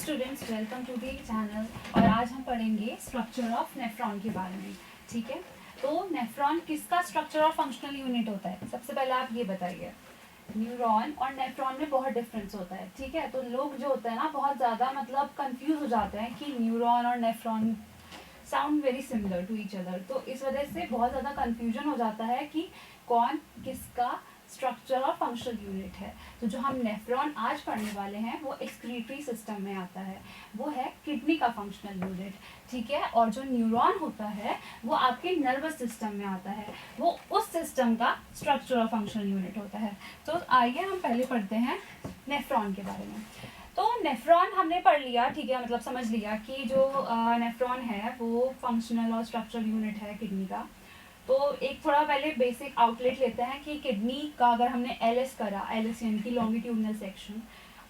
Students, welcome to the channel. और आज हम पढ़ेंगे स्ट्रक्चर ऑफ नेफ्रॉन के बारे में। ठीक है, तो नेफ्रॉन किसका स्ट्रक्चर और फंक्शनल यूनिट होता है? सबसे पहले आप ये बताइए। न्यूरॉन और नेफ्रॉन में बहुत डिफरेंस होता है। ठीक है, तो लोग जो होते हैं ना बहुत ज़्यादा मतलब कंफ्यूज हो जाते हैं कि न्यूरॉन और nephron sound very similar to each other, तो इस वजह से बहुत ज़्यादा कंफ्यूजन हो जाता है कि कौन किसका स्ट्रक्चर और फंक्शनल यूनिट है। तो जो हम नेफ्रॉन आज पढ़ने वाले हैं वो एक्सक्रीटरी सिस्टम में आता है, वो है किडनी का फंक्शनल यूनिट। ठीक है, और जो न्यूरॉन होता है वो आपके नर्वस सिस्टम में आता है, वो उस सिस्टम का स्ट्रक्चर और फंक्शनल यूनिट होता है। तो आइए हम पहले पढ़ते हैं नेफ्रॉन के बारे में। तो नेफ्रॉन हमने पढ़ लिया, ठीक है, मतलब समझ लिया कि जो नेफ्रॉन है वो फंक्शनल और स्ट्रक्चरल यूनिट है किडनी का। तो एक थोड़ा पहले बेसिक आउटलेट लेते हैं कि किडनी का अगर हमने एलएस करा, एलएस यानी कि लॉन्गिट्यूडनल सेक्शन,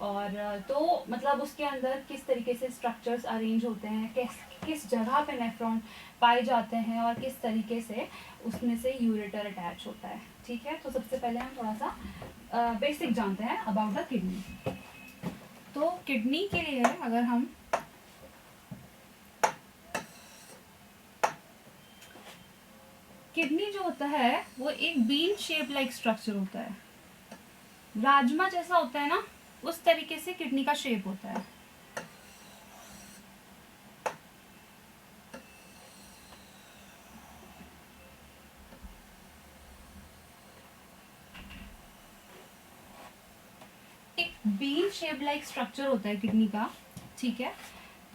और तो मतलब उसके अंदर किस तरीके से स्ट्रक्चर्स अरेंज होते हैं, किस जगह पे नेफ्रॉन पाए जाते हैं और किस तरीके से उसमें से यूरेटर अटैच होता है। ठीक है, तो सबसे पहले हम थोड़ा सा बेसिक जानते हैं अबाउट द किडनी। तो किडनी के लिए अगर हम किडनी जो होता है वो एक बीन शेप लाइक स्ट्रक्चर होता है, राजमा जैसा होता है ना, उस तरीके से किडनी का शेप होता है। एक बीन शेप लाइक स्ट्रक्चर होता है किडनी का, ठीक है,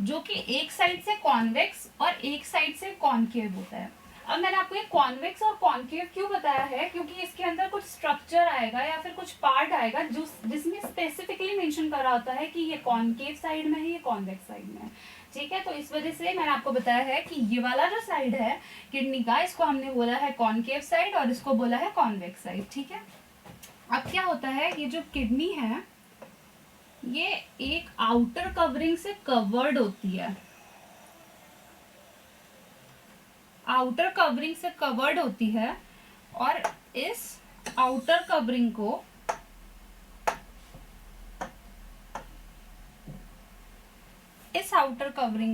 जो कि एक साइड से कॉन्वेक्स और एक साइड से कॉनकेव होता है। अब मैंने आपको ये कॉन्वेक्स और कॉनकेव क्यों बताया है, क्योंकि इसके अंदर कुछ स्ट्रक्चर आएगा या फिर कुछ पार्ट आएगा जो जिसमें स्पेसिफिकली मेंशन करा होता है कि ये कॉनकेव साइड में है, ये कॉन्वेक्स साइड में है। ठीक है, तो इस वजह से मैंने आपको बताया है कि ये वाला जो साइड है किडनी का, इसको हमने बोला है कॉनकेव साइड और इसको बोला है कॉन्वेक्स साइड। ठीक है, अब क्या होता है, ये जो किडनी है ये एक आउटर कवरिंग से कवर्ड होती है, आउटर कवरिंग से कवर्ड होती है, और इस आउटर कवरिंग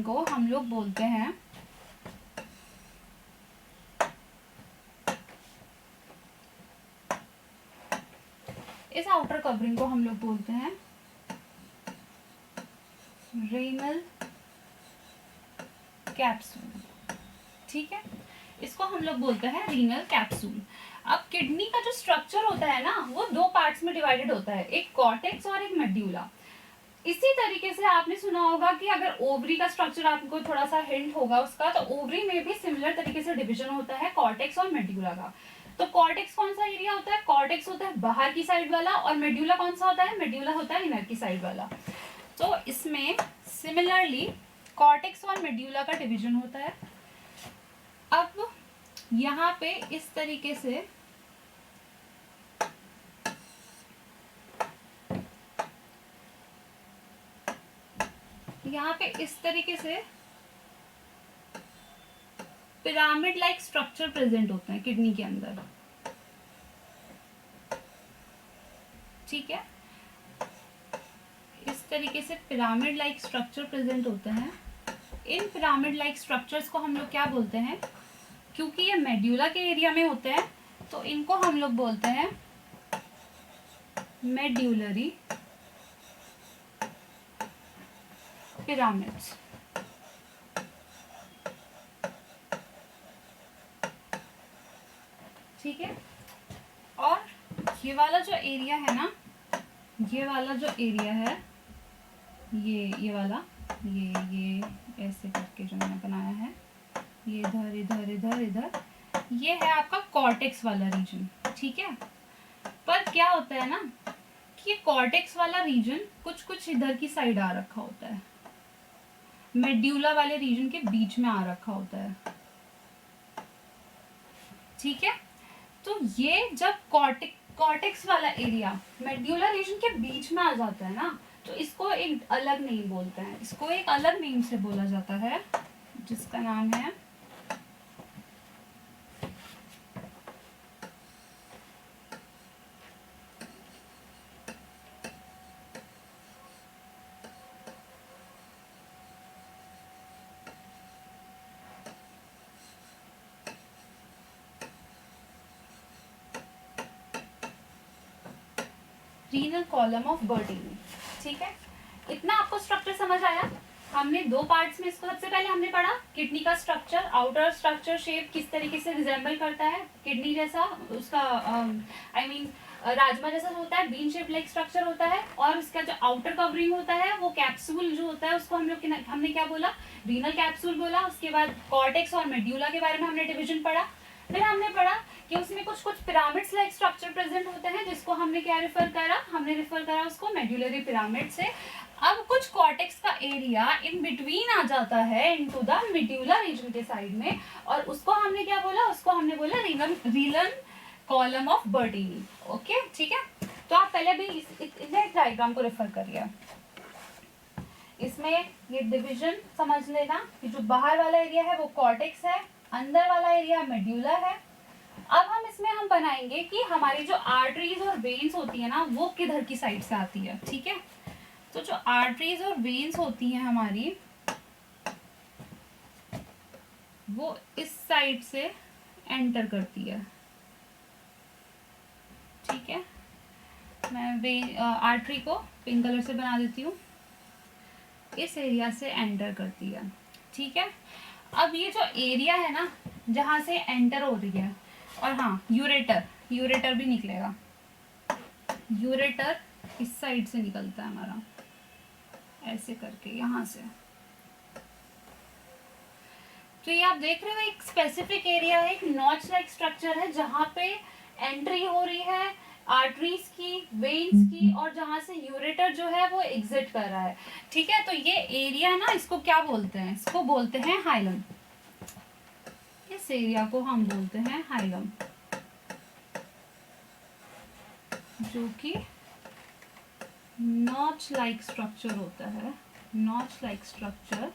को हम लोग बोलते हैं रेनल कैप्सूल। ठीक है, इसको हम लोग बोलते हैं रीनल कैप्सूल। अब किडनी का जो स्ट्रक्चर होता है ना वो दो पार्ट्स में डिवाइडेड होता है, एक कॉर्टेक्स और एक मेड्यूला। इसी तरीके से आपने सुना होगा कि अगर ओवरी का स्ट्रक्चर आपको थोड़ा सा हिंट होगा उसका, तो ओवरी में भी सिमिलर तरीके से डिवीजन होता है कॉर्टेक्स और मेड्यूला का। तो कॉर्टेक्स कौन सा एरिया होता है? कॉर्टेक्स होता है बाहर की साइड वाला, और मेड्यूला कौन सा होता है? मेड्यूला होता है इनर की साइड वाला। तो इसमें सिमिलरली कॉर्टेक्स और मेड्यूला का डिवीजन होता है। अब यहाँ पे इस तरीके से पिरामिड लाइक स्ट्रक्चर प्रेजेंट होते हैं किडनी के अंदर। ठीक है, इस तरीके से पिरामिड लाइक स्ट्रक्चर प्रेजेंट होते हैं। इन पिरामिड लाइक स्ट्रक्चर्स को हम लोग क्या बोलते हैं? क्योंकि ये मेड्यूला के एरिया में होते हैं तो इनको हम लोग बोलते हैं मेड्यूलरी पिरामिड्स। ठीक है, और ये वाला जो एरिया है ना, ये वाला जो एरिया है, ये वाला, ये ऐसे करके जो मैंने बनाया है, ये इधर इधर इधर इधर, ये है आपका कॉर्टेक्स वाला रीजन। ठीक है, पर क्या होता है ना कि ये कॉर्टेक्स वाला रीजन कुछ कुछ इधर की साइड आ रखा होता है, मेड्यूला वाले रीजन के बीच में आ रखा होता है। ठीक है, तो ये जब कॉर्टेक्स वाला एरिया मेड्यूला रीजन के बीच में आ जाता है ना, तो इसको एक अलग नेम बोलते हैं, इसको एक अलग नेम से बोला जाता है जिसका नाम है रीनल कॉलम ऑफ बर्टीनी। ठीक है, इतना आपको स्ट्रक्चर समझ आया। हमने दो पार्ट्स में इसको सबसे पहले हमने पढ़ा किडनी का स्ट्रक्चर, आउटर स्ट्रक्चर शेप किस तरीके से रिजेंबल करता है किडनी जैसा, उसका आई मीन राजमा जैसा होता है, बीन शेप लाइक स्ट्रक्चर होता है, और उसका जो आउटर कवरिंग होता है वो कैप्सूल जो होता है उसको हमने क्या बोला, रीनल कैप्सूल बोला। उसके बाद कॉर्टेक्स और मेड्यूला के बारे में हमने डिवीजन पढ़ा। फिर हमने पढ़ा कि उसमें कुछ कुछ पिरामिड्स लाइक स्ट्रक्चर प्रेजेंट होते हैं, जिसको हमने क्या रेफर करा, हमने रेफर करा उसको मेड्यूलरी पिरामिड से। अब कुछ कॉर्टेक्स का एरिया इन बिटवीन आ जाता है इनटू द मेड्यूला रीजन के साइड में, और उसको हमने क्या बोला, उसको हमने बोला रीनल कॉलम ऑफ बर्टीनी। ओके, ठीक है। तो आप पहले भी इस डायग्राम को रेफर करिए। इसमें ये डिवीजन समझ लेना कि जो बाहर वाला एरिया है वो कॉर्टेक्स है, अंदर वाला एरिया मेड्यूला है। अब हम इसमें हम बनाएंगे कि हमारी जो आर्टरीज और वेन्स होती है ना वो किधर की साइड से आती है। ठीक है, तो जो आर्टरीज और वेन्स होती हैं हमारी वो इस साइड से एंटर करती है। ठीक है, मैं आर्टरी को पिंक कलर से बना देती हूँ, इस एरिया से एंटर करती है। ठीक है, अब ये जो एरिया है ना जहाँ से एंटर हो रही है, और हाँ यूरेटर भी निकलेगा, यूरेटर इस साइड से निकलता है हमारा, ऐसे करके यहाँ से। तो ये आप देख रहे हो एक स्पेसिफिक एरिया है, एक नॉच लाइक स्ट्रक्चर है जहाँ पे एंट्री हो रही है आर्टरीज की, वेन्स की, और जहां से यूरेटर जो है वो एग्जिट कर रहा है। ठीक है, तो ये एरिया ना इसको क्या बोलते हैं, इसको बोलते हैं हाइलम। इस एरिया को हम बोलते हैं हाइलम, जो कि नॉच लाइक स्ट्रक्चर होता है। नॉच लाइक स्ट्रक्चर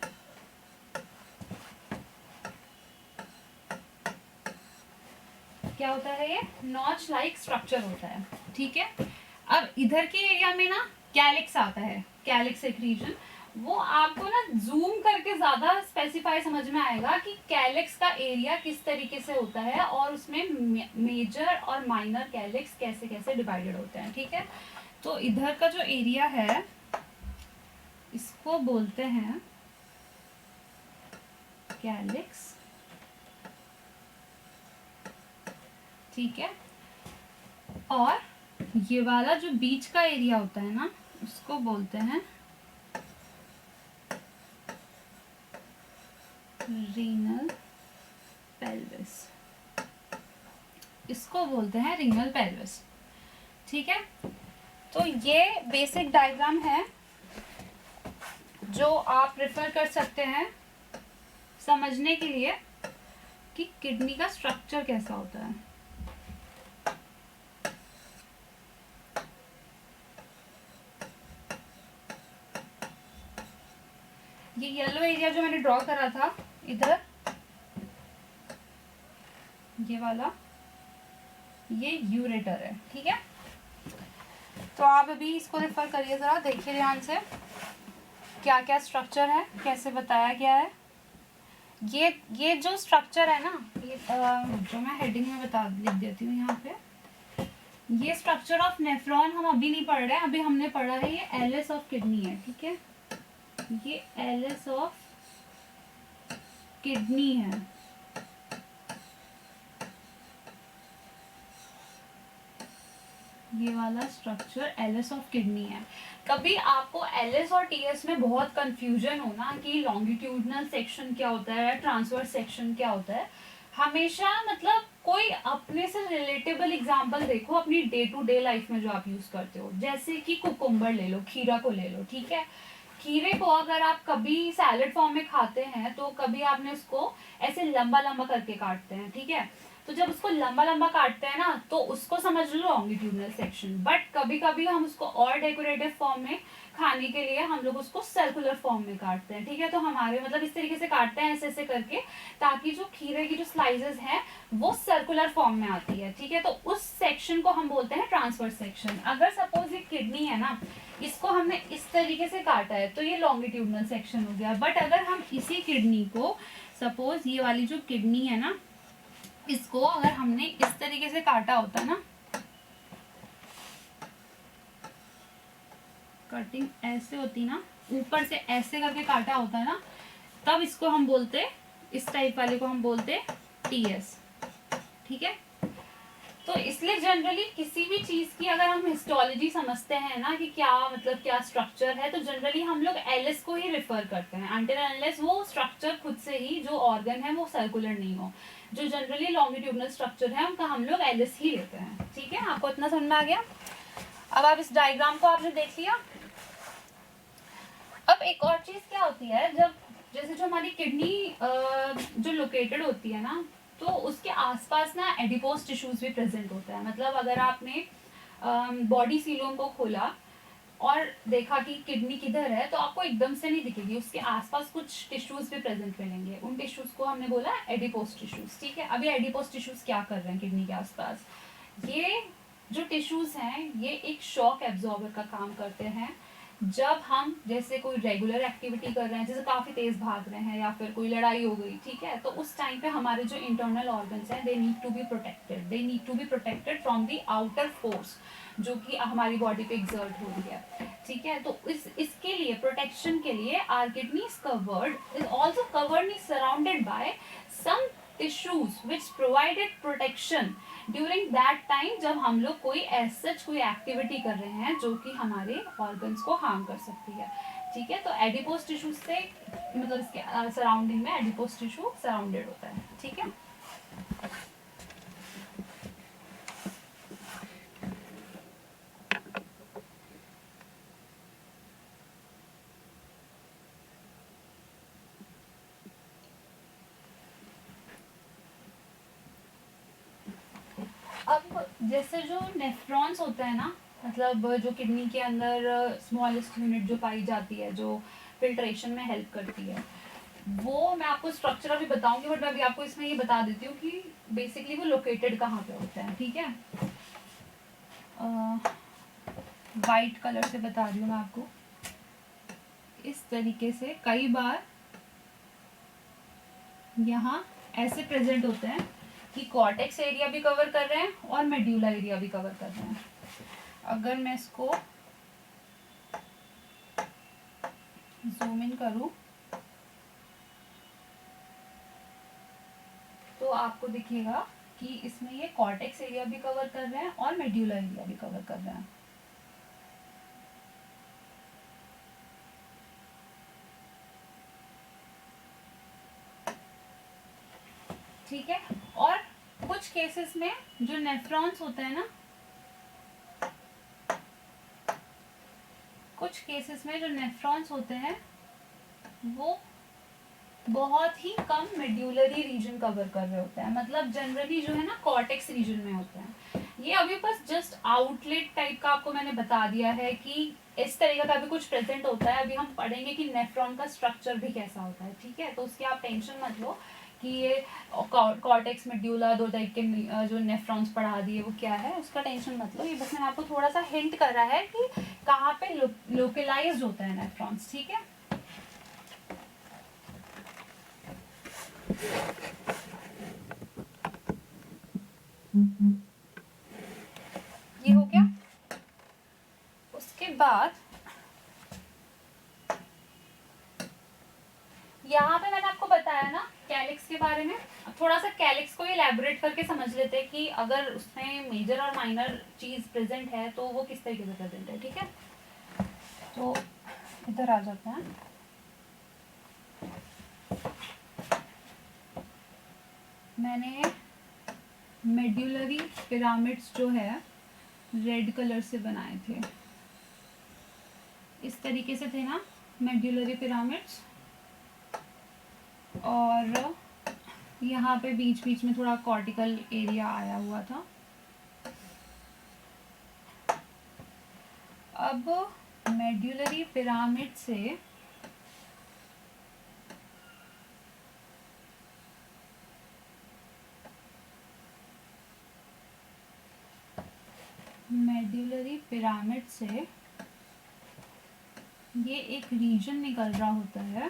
क्या होता है, ये नॉच लाइक स्ट्रक्चर होता है। ठीक है, अब इधर के एरिया में ना कैलिक्स आता है, कैलिक्स एक रीजन, वो आपको ना जूम करके ज्यादा स्पेसिफाई समझ में आएगा कि कैलिक्स का एरिया किस तरीके से होता है और उसमें मेजर और माइनर कैलिक्स कैसे कैसे डिवाइडेड होते हैं। ठीक है, तो इधर का जो एरिया है इसको बोलते हैं कैलिक्स। ठीक है, और ये वाला जो बीच का एरिया होता है ना उसको बोलते हैं रीनल पेल्विस, इसको बोलते हैं रीनल पेल्विस। ठीक है, तो ये बेसिक डायग्राम है जो आप रेफर कर सकते हैं समझने के लिए कि किडनी का स्ट्रक्चर कैसा होता है। ये येलो एरिया जो मैंने ड्रॉ करा था इधर, ये वाला, ये यूरेटर है। ठीक है, तो आप अभी इसको रेफर करिए, जरा देखिए ध्यान से क्या क्या स्ट्रक्चर है, कैसे बताया गया है। ये जो स्ट्रक्चर है ना, ये जो मैं हेडिंग में लिख देती हूँ यहाँ पे, ये स्ट्रक्चर ऑफ नेफ्रॉन हम अभी नहीं पढ़ रहे हैं, अभी हमने पढ़ा है ये एलिस ऑफ किडनी है। ठीक है, ये एलिस ऑफ किडनी है। ये वाला स्ट्रक्चर एलिस ऑफ किडनी है। कभी आपको एलिस और टीएस में बहुत कंफ्यूजन हो ना कि लॉन्गिट्यूडनल सेक्शन क्या होता है, ट्रांसवर्स सेक्शन क्या होता है, हमेशा मतलब कोई अपने से रिलेटेबल एग्जांपल देखो अपनी डे टू डे लाइफ में जो आप यूज करते हो। जैसे कि कुकुम्बर ले लो, खीरा को ले लो। ठीक है, खीरे को अगर आप कभी सैलेड फॉर्म में खाते हैं तो कभी आपने उसको ऐसे लंबा लंबा करके काटते हैं। ठीक है, तो जब उसको लंबा लंबा काटते हैं ना तो उसको समझ लो लॉन्गिट्यूडनल सेक्शन। बट कभी कभी हम उसको और डेकोरेटिव फॉर्म में खाने के लिए हम लोग उसको सर्कुलर फॉर्म में काटते हैं। ठीक है, तो हमारे मतलब इस तरीके से काटते हैं ऐसे ऐसे करके, ताकि जो खीरे की जो स्लाइसेस हैं वो सर्कुलर फॉर्म में आती है। ठीक है, तो उस सेक्शन को हम बोलते हैं ट्रांसवर्स सेक्शन। अगर सपोज ये किडनी है ना, इसको हमने इस तरीके से काटा है तो ये लॉन्गिट्यूडनल सेक्शन हो गया। बट अगर हम इसी किडनी को, सपोज ये वाली जो किडनी है ना, इसको अगर हमने इस तरीके से काटा होता है ना, कटिंग ऐसे होती ना, ऊपर से ऐसे करके काटा होता है ना, तब इसको हम बोलते, इस टाइप वाले को हम बोलते टीएस। ठीक है, तो इसलिए जनरली किसी भी चीज की अगर हम हिस्टोलॉजी समझते हैं ना कि क्या मतलब क्या स्ट्रक्चर है, तो जनरली हम लोग एलिस को ही रिफर करते हैं अनटिल अनलेस वो स्ट्रक्चर खुद से ही जो ऑर्गन है वो सर्कुलर नहीं हो। जो जनरली लॉन्गिट्यूडनल स्ट्रक्चर है उनका हम लोग एलिस ही लेते हैं। ठीक है, आपको इतना समझ में आ गया? अब आप इस डायग्राम को आपने देख लिया। अब एक और चीज क्या होती है, जब जैसे जो हमारी किडनी जो लोकेटेड होती है ना, तो उसके आसपास ना एडिपोज टिश्यूज भी प्रेजेंट होता है। मतलब अगर आपने बॉडी सीलोम को खोला और देखा कि किडनी किधर है, तो आपको एकदम से नहीं दिखेगी, उसके आसपास कुछ टिश्यूज भी प्रेजेंट मिलेंगे। उन टिश्यूज को हमने बोला एडिपोज टिश्यूज। ठीक है, अभी एडिपोज टिश्यूज क्या कर रहे हैं किडनी के आसपास? ये जो टिश्यूज हैं ये एक शॉक एब्जॉर्बर का काम करते हैं। जब हम जैसे कोई रेगुलर एक्टिविटी कर रहे हैं, जैसे काफी तेज भाग रहे हैं या फिर कोई लड़ाई हो गई, ठीक है, तो उस टाइम पे हमारे जो इंटरनल ऑर्गन्स हैं they need to be protected, they need to be protected from the outer force जो कि हमारी बॉडी पे एक्सर्ट हो रही है। ठीक है, तो इसके लिए प्रोटेक्शन के लिए our kidney is covered, is also covered, is surrounded by some tissues which provided protection during that time जब हम लोग कोई सच कोई एक्टिविटी कर रहे हैं जो कि हमारे ऑर्गन्स को हार्म कर सकती है। ठीक है, तो एडिपोज टिश्यू से मतलब इसके सराउंडिंग में एडिपोज टिश्यू सराउंडेड होता है। ठीक है, अब जैसे जो नेफ्रॉन्स होते हैं ना, मतलब जो किडनी के अंदर स्मॉलेस्ट यूनिट जो पाई जाती है जो फिल्ट्रेशन में हेल्प करती है, वो मैं आपको स्ट्रक्चर अभी बताऊंगी, बट मैं अभी आपको इसमें ये बता देती हूँ कि बेसिकली वो लोकेटेड कहाँ पे होता है। ठीक है, वाइट कलर से बता रही हूँ मैं आपको। इस तरीके से कई बार यहाँ ऐसे प्रेजेंट होते हैं कि कॉर्टेक्स एरिया भी कवर कर रहे हैं और मेड्यूला एरिया भी कवर कर रहे हैं। अगर मैं इसको जूम इन करूं तो आपको दिखेगा कि इसमें ये कॉर्टेक्स एरिया भी कवर कर रहे हैं और मेड्यूला एरिया भी कवर कर रहे हैं। ठीक है, और कुछ केसेस में जो नेफ्रॉन्स होते हैं ना, कुछ केसेस में जो नेफ्रॉन्स होते हैं वो बहुत ही कम मेड्यूलरी रीजन कवर कर रहे होते हैं। मतलब जनरली जो है ना कॉर्टेक्स रीजन में होते हैं। ये अभी बस जस्ट आउटलेट टाइप का आपको मैंने बता दिया है कि इस तरीके का भी कुछ प्रेजेंट होता है। अभी हम पढ़ेंगे कि नेफ्रॉन का स्ट्रक्चर भी कैसा होता है। ठीक है, तो उसकी आप टेंशन मत लो कि ये कॉर्टेक्स मेड्यूला दो टाइप के जो नेफ्रॉन्स पढ़ा दिए वो क्या है, उसका टेंशन मत लो। ये बस मैंने आपको थोड़ा सा हिंट कर रहा है कि कहाँ पे लोकलाइज्ड होता है नेफ्रॉन्स। ठीक है, ये हो गया। उसके बाद यहाँ पे मैंने आपको बताया ना कैलिक्स के बारे में। अब थोड़ा सा कैलिक्स को इलैबोरेट करके समझ लेते हैं कि अगर उसमें मेजर और माइनर चीज प्रेजेंट है तो वो किस तरीके से प्रेजेंट है। ठीक है, तो इधर आ जाते हैं। मैंने मेड्यूलरी पिरामिड्स जो है रेड कलर से बनाए थे। इस तरीके से थे ना मेड्यूलरी पिरामिड्स, और यहाँ पे बीच बीच में थोड़ा कॉर्टिकल एरिया आया हुआ था। अब मेड्यूलरी पिरामिड से ये एक रीजन निकल रहा होता है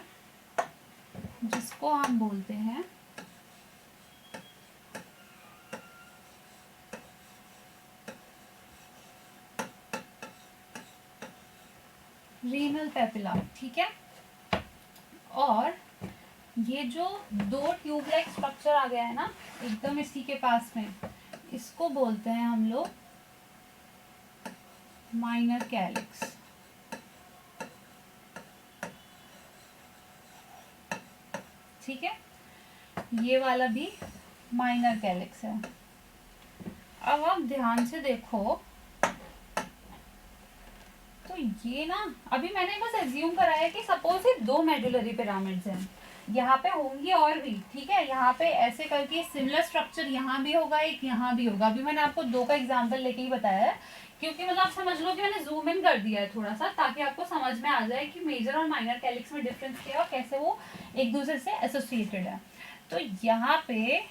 जिसको हम बोलते हैं रीनल पेपिला, ठीक है। और ये जो दो ट्यूब लाइक स्ट्रक्चर आ गया है ना एकदम इसी के पास में, इसको बोलते हैं हम लोग माइनर कैलिक्स, ठीक है। ये वाला भी माइनर कैलिक्स है। अब आप ध्यान से देखो तो ये ना अभी मैंने बस एज्यूम करा है कि सपोज ये दो मेडुलरी पिरामिड्स हैं, यहाँ पे होंगी और भी, ठीक है। यहाँ पे ऐसे करके सिमिलर स्ट्रक्चर यहाँ भी होगा, एक यहाँ भी होगा। अभी मैंने आपको दो का एग्जांपल लेके ही बताया है, क्योंकि मतलब आप समझ लो कि मैंने जूम इन कर दिया है थोड़ा सा, ताकि आपको समझ में आ जाए कि मेजर और माइनर कैलिक्स में डिफरेंस क्या है और कैसे वो एक दूसरे से एसोसिएटेड है। तो यहाँ पे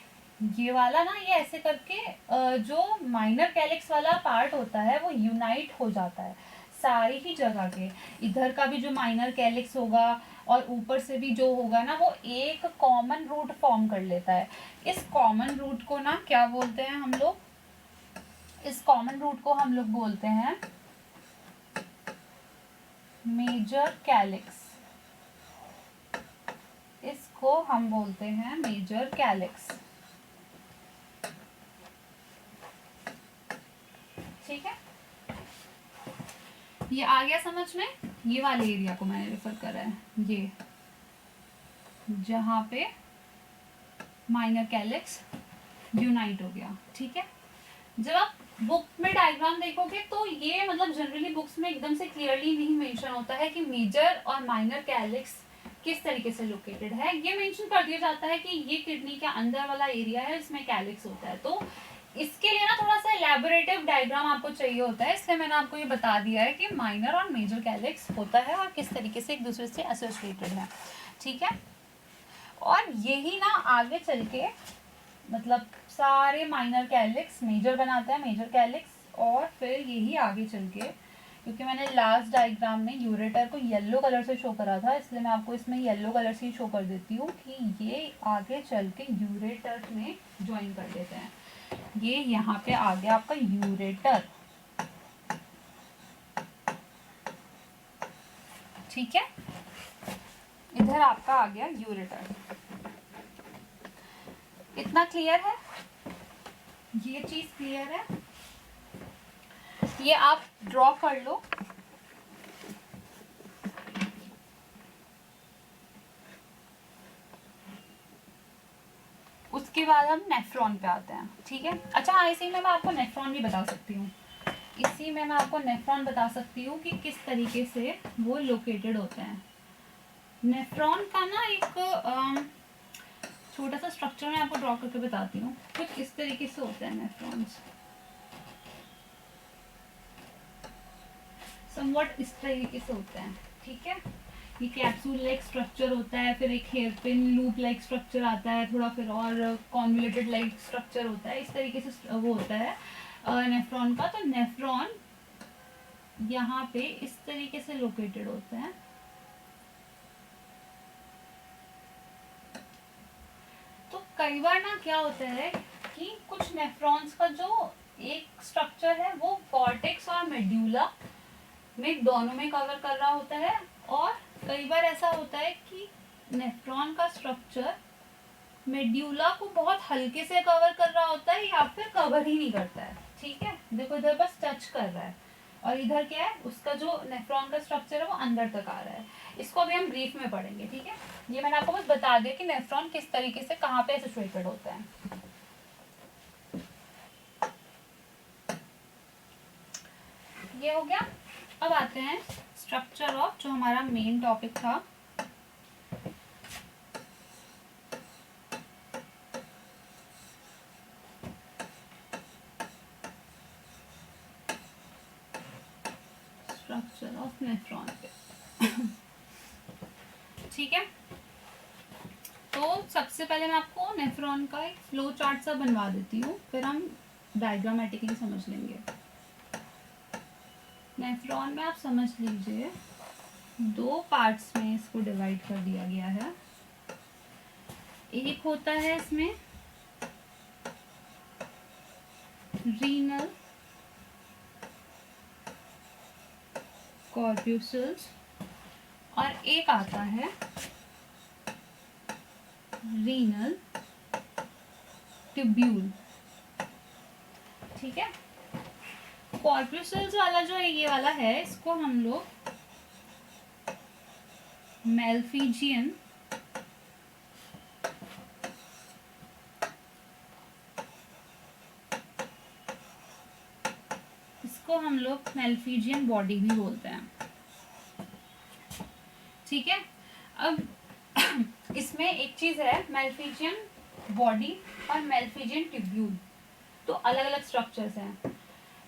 ये वाला ना ये ऐसे करके जो माइनर कैलिक्स वाला पार्ट होता है वो यूनाइट हो जाता है सारी ही जगह के। इधर का भी जो माइनर कैलिक्स होगा और ऊपर से भी जो होगा ना वो एक कॉमन रूट फॉर्म कर लेता है। इस कॉमन रूट को ना क्या बोलते हैं हम लोग, इस कॉमन रूट को हम लोग बोलते हैं मेजर कैलिक्स, इसको हम बोलते हैं मेजर कैलिक्स, ठीक है। ये आ गया समझ में, ये वाले एरिया को मैंने रेफर करा है, ये जहां पे माइनर कैलिक्स यूनाइट हो गया, ठीक है। जब आप बुक में डायग्राम देखोगे तो ये मतलब जनरली बुक्स में एकदम से क्लियरली नहीं मेंशन होता है कि मेजर और माइनर कैलिक्स किस तरीके से लोकेटेड है। ये मेंशन कर दिया जाता है कि ये किडनी के अंदर वाला एरिया है इसमें कैलिक्स होता है। तो इसके लिए ना थोड़ा सा इलेबोरेटिव डायग्राम आपको चाहिए होता है, इसलिए मैंने आपको ये बता दिया है कि माइनर और मेजर कैलिक्स होता है और किस तरीके से एक दूसरे से एसोसिएटेड है, ठीक है। और यही ना आगे चल के मतलब सारे माइनर कैलिक्स मेजर बनाते हैं, मेजर कैलिक्स, और फिर यही आगे चल के, क्योंकि मैंने लास्ट डायग्राम में यूरेटर को येलो कलर से शो करा था इसलिए मैं आपको इसमें येलो कलर से ही शो कर देती हूँ कि ये आगे चल के यूरेटर में ज्वाइन कर देते हैं। ये यहाँ पे आ गया आपका यूरेटर, ठीक है। इधर आपका आ गया यूरेटर। इतना क्लियर है, ये चीज क्लियर है। ये आप ड्रॉ कर लो। उसके बाद हम नेफ्रॉन पे आते हैं, ठीक है। अच्छा इसी में मैं आपको नेफ्रॉन भी बता सकती हूँ, इसी में मैं आपको नेफ्रॉन बता सकती हूँ कि किस तरीके से वो लोकेटेड होते हैं। नेफ्रॉन का ना एक छोटा सा स्ट्रक्चर मैं आपको ड्रॉ करके बताती हूँ। कुछ इस तरीके से होते हैं नेफ्रॉन्स, समवट इस तरीके से होते हैं, ठीक है। ये कैप्सूल लाइक स्ट्रक्चर होता है, फिर एक hairpin loop like structure आता है थोड़ा, फिर और कॉन्वोल्यूटेड लाइक स्ट्रक्चर होता है, इस तरीके से वो होता है नेफ्रॉन का। तो नेफ्रॉन यहाँ पे इस तरीके से लोकेटेड होते हैं। तो कई बार ना क्या होता है कि कुछ नेफ्रॉन्स का जो एक स्ट्रक्चर है वो कॉर्टेक्स और मेड्यूला में दोनों में कवर कर रहा होता है, और कई बार ऐसा होता है कि नेफ्रॉन का स्ट्रक्चर मेड्यूला को बहुत हल्के से कवर कर रहा होता है या फिर कवर ही नहीं करता है, ठीक है। देखो इधर बस टच कर रहा है, और इधर क्या है उसका जो नेफ्रॉन का स्ट्रक्चर है वो अंदर तक आ रहा है। इसको अभी हम ब्रीफ में पढ़ेंगे, ठीक है। ये मैंने आपको बस बता दिया कि नेफ्रॉन किस तरीके से कहाँ पे एसोसिएटेड होता है। ये हो गया। अब आते हैं स्ट्रक्चर ऑफ जो हमारा मेन टॉपिक था, स्ट्रक्चर ऑफ नेफ्रॉन पे, ठीक है। तो सबसे पहले मैं आपको नेफ्रॉन का एक फ्लो चार्ट सा बनवा देती हूँ, फिर हम डायग्रामेटिकली समझ लेंगे। नेफ्रॉन में आप समझ लीजिए दो पार्ट्स में इसको डिवाइड कर दिया गया है। एक होता है इसमें रीनल कॉर्प्यूसल्स और एक आता है रीनल ट्यूब्यूल। ठीक है, कॉर्पस्कल्स वाला जो है ये वाला है, इसको हम लोग मेल्फिजियन मेल्फिजियन बॉडी भी बोलते हैं। ठीक है, अब इसमें एक चीज है, मेल्फिजियन बॉडी और मेल्फिजियन ट्यूब्यूल तो अलग अलग स्ट्रक्चर्स हैं।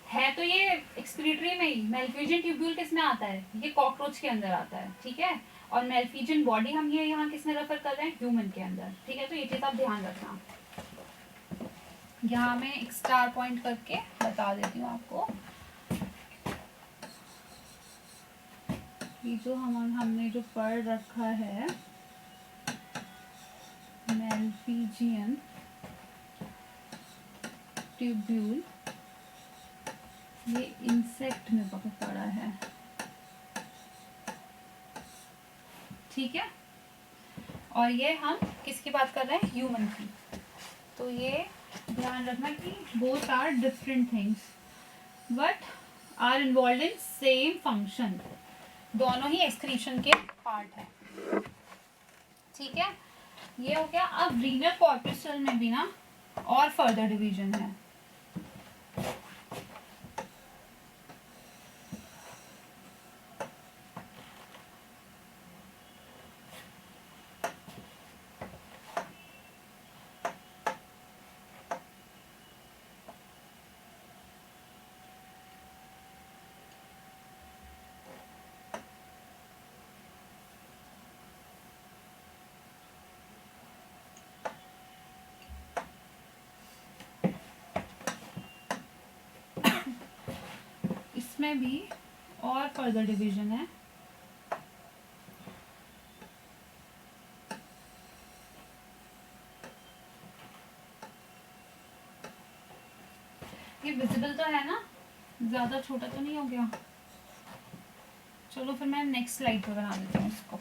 है तो ये एक्सक्रीटरी में ही। मेल्फिजियन ट्यूब्यूल किस में आता है? ये कॉकरोच के अंदर आता है। ठीक है, और मेल्फिजियन बॉडी हम ये यहाँ किस में रेफर कर रहे हैं? ह्यूमन के अंदर। ठीक है, तो ये चीज आप ध्यान रखना। यहाँ मैं एक स्टार पॉइंट करके बता देती हूँ आपको। ये जो हमने जो पढ़ रखा है मेल्फिजियन ट्यूब्यूल, ये इंसेक्ट में पड़ा है। ठीक है, और ये हम किसकी बात कर रहे हैं? ह्यूमन की। तो ये ध्यान रखना कि both are different things but are involve in same function. दोनों ही एक्सक्रीशन के पार्ट है। ठीक है, ये हो गया। अब रीनल कॉर्पस्कल में भी ना और फर्दर डिवीजन है। इसमें भी और फर्दर डिवीजन है। ये विजिबल तो है ना, ज्यादा छोटा तो नहीं हो गया? चलो फिर मैं नेक्स्ट स्लाइड पर बना देती हूँ इसको।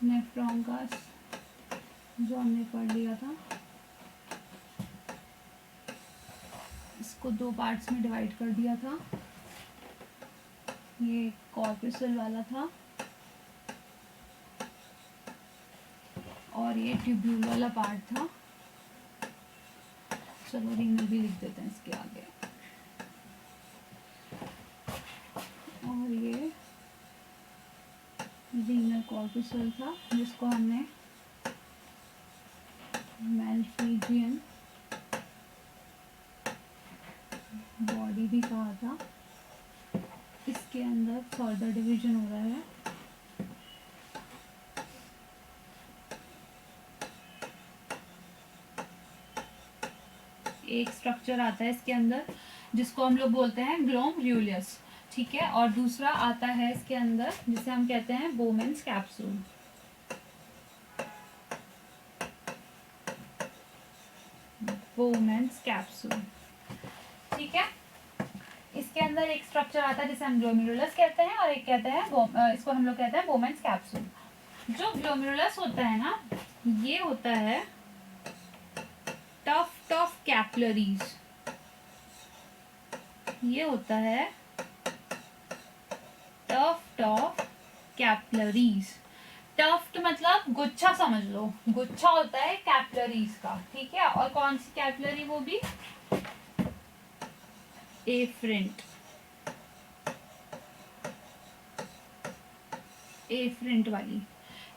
नेफ्रॉन का जो हमने पढ़ लिया था, इसको दो पार्ट्स में डिवाइड कर दिया था। ये कॉर्पस्कल वाला था और ये ट्यूब्यूल वाला पार्ट था। चलो रीनल भी लिख देते हैं इसके आगे। और ये रीनल कॉर्पस्कल था जिसको हमने मेल्फिजियन बॉडी भी कहा था। इसके अंदर फर्दर डिवीजन हो रहा है। एक स्ट्रक्चर आता है इसके अंदर जिसको हम लोग बोलते हैं ग्लोमेरुलस। ठीक है, और दूसरा आता है इसके अंदर जिसे हम कहते हैं बोमेन्स कैप्सूल। Bowman's capsule. ठीक है, इसके अंदर एक स्ट्रक्चर आता है जिसे हम ग्लोमेरुलस कहते हैं और एक कहते हैं इसको हम लोग कहते हैं बोमेन्स कैप्सूल। जो ग्लोमेरुलस होता है ना, ये होता है टफ्ट ऑफ कैपिलरीज। ये होता है टफ्ट ऑफ कैपिलरीज। टफ्ट मतलब गुच्छा समझ लो, गुच्छा होता है कैपिलरीज का। ठीक है, और कौन सी कैपिलरी? वो भी एफरेंट। एफरेंट वाली।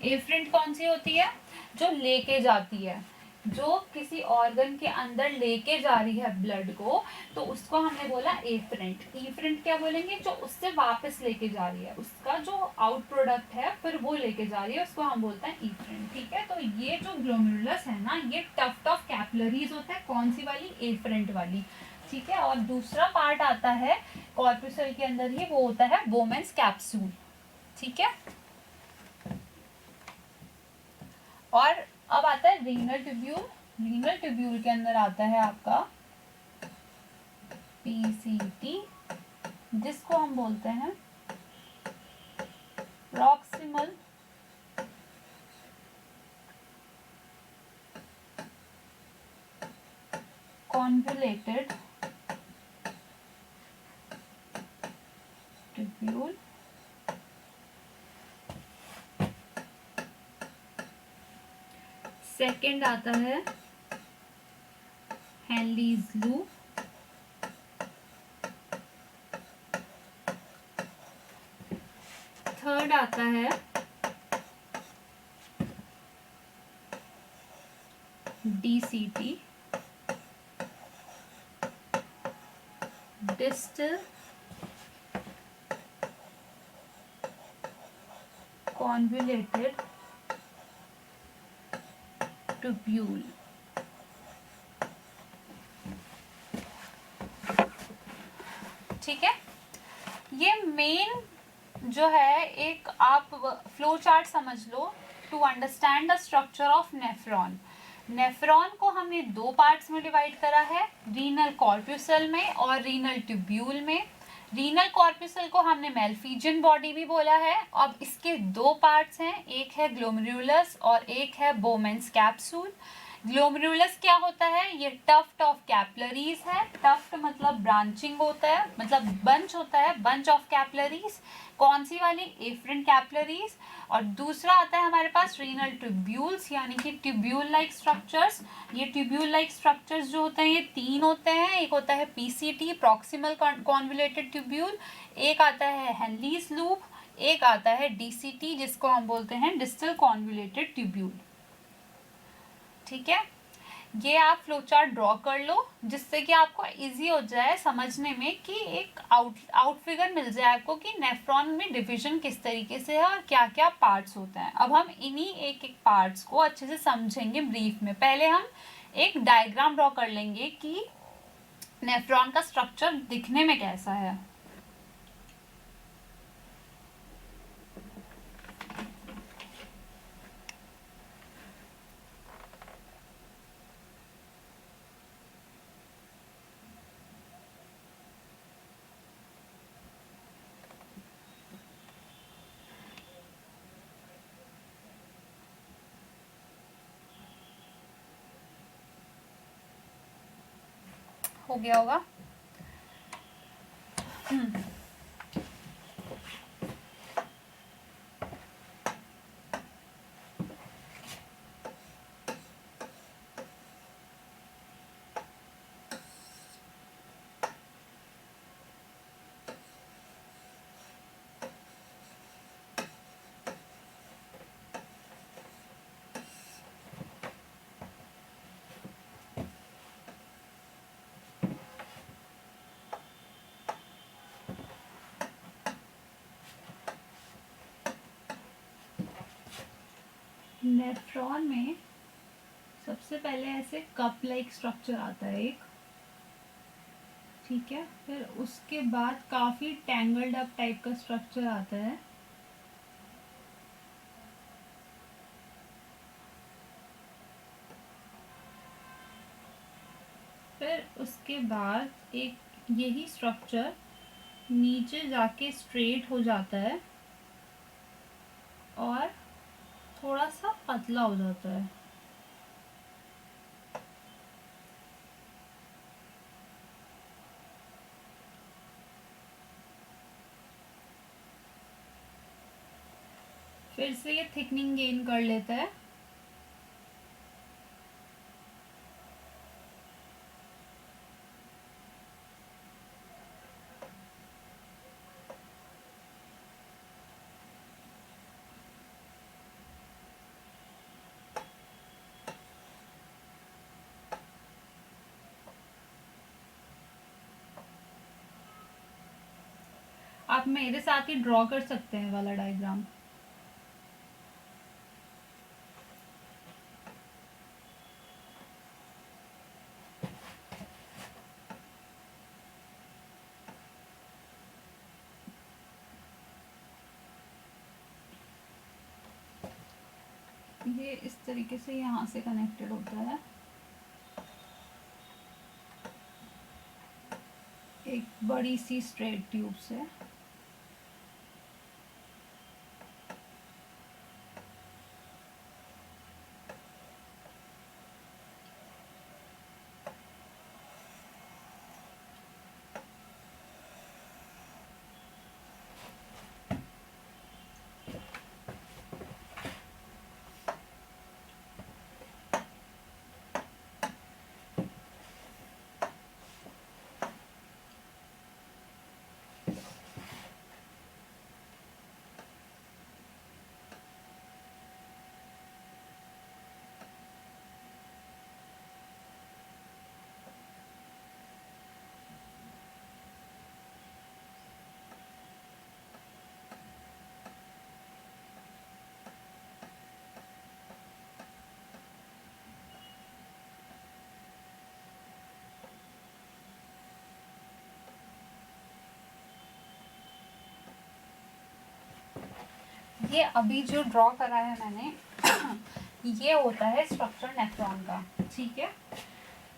एफरेंट कौन सी होती है? जो लेके जाती है, जो किसी ऑर्गन के अंदर लेके जा रही है ब्लड को, तो उसको हमने बोला एफरेंट। एफरेंट क्या बोलेंगे? जो उससे वापस लेके जा रही है, उसका जो आउट प्रोडक्ट है फिर वो लेके जा रही है, उसको हम बोलते हैं एफरेंट। ठीक है, तो ये जो ग्लोमेरुलस है ना, ये टफ्ट ऑफ कैपिलरीज होता है। कौन सी वाली? एफरेंट वाली। ठीक है, और दूसरा पार्ट आता है कॉर्पस्कल के अंदर ही, वो होता है बोमेन्स कैप्सूल। ठीक है, और अब आता है रीनल ट्यूब्यूल। रीनल ट्यूब्यूल के अंदर आता है आपका पीसीटी, जिसको हम बोलते हैं प्रॉक्सिमल कॉन्वुलेटेड ट्यूब्यूल। सेकंड आता है हेनलीज लूप। थर्ड आता है डीसीटी, डिस्टल कॉन्वुलेटेड ट्यूब्यूल। ठीक है, ये मेन जो है, एक आप फ्लो चार्ट समझ लो to understand the structure of nephron. Nephron को हमने दो पार्ट्स में डिवाइड करा है, रीनल कॉर्प्यूसल में और रीनल ट्यूब्यूल में। रीनल कॉर्प्यूसल को हमने मेलफिजियन बॉडी भी बोला है। अब इसके दो पार्ट्स हैं, एक है ग्लोमेरुलस और एक है बोमेंस कैप्सूल। ग्लोमेरुलस क्या होता है, ये टफ्ट ऑफ कैपिलरीज है। टफ्ट मतलब ब्रांचिंग होता है, मतलब बंच होता है, बंच ऑफ कैपिलरीज। कौन सी वाली, एफरेंट कैपिलरीज। और दूसरा आता है हमारे पास रीनल ट्यूब्यूल्स, यानी कि ट्यूब्यूल लाइक स्ट्रक्चर्स। ये ट्यूब्यूल लाइक स्ट्रक्चर्स जो होते हैं ये तीन होते हैं। एक होता है पीसीटी, प्रॉक्सिमल कॉन्वुलेटेड ट्यूब्यूल। एक आता है हेनलीज लूप। एक आता है डीसीटी, जिसको हम बोलते हैं डिस्टल कॉन्वुलेटेड ट्यूब्यूल। ठीक है, ये आप फ्लो चार्ट ड्रॉ कर लो, जिससे कि आपको इजी हो जाए समझने में, कि एक आउट फिगर मिल जाए आपको कि नेफ्रॉन में डिवीजन किस तरीके से है और क्या क्या पार्ट्स होते हैं। अब हम इन्हीं एक एक पार्ट्स को अच्छे से समझेंगे ब्रीफ में। पहले हम एक डायग्राम ड्रॉ कर लेंगे कि नेफ्रॉन का स्ट्रक्चर दिखने में कैसा है। हो गया होगा। नेफ्रॉन में सबसे पहले ऐसे कप लाइक स्ट्रक्चर आता है एक, ठीक है। फिर उसके बाद काफी टैंगल्ड अप टाइप का स्ट्रक्चर आता है। फिर उसके बाद एक यही स्ट्रक्चर नीचे जाके स्ट्रेट हो जाता है और थोड़ा सा पतला हो जाता है। फिर से ये थिकनिंग गेन कर लेता है। आप मेरे साथ ही ड्रॉ कर सकते हैं वाला डायग्राम। ये इस तरीके से यहाँ से कनेक्टेड होता है एक बड़ी सी स्ट्रेट ट्यूब से। ये अभी जो ड्रॉ करा है मैंने ये होता है स्ट्रक्चर नेफ्रॉन का, ठीक है।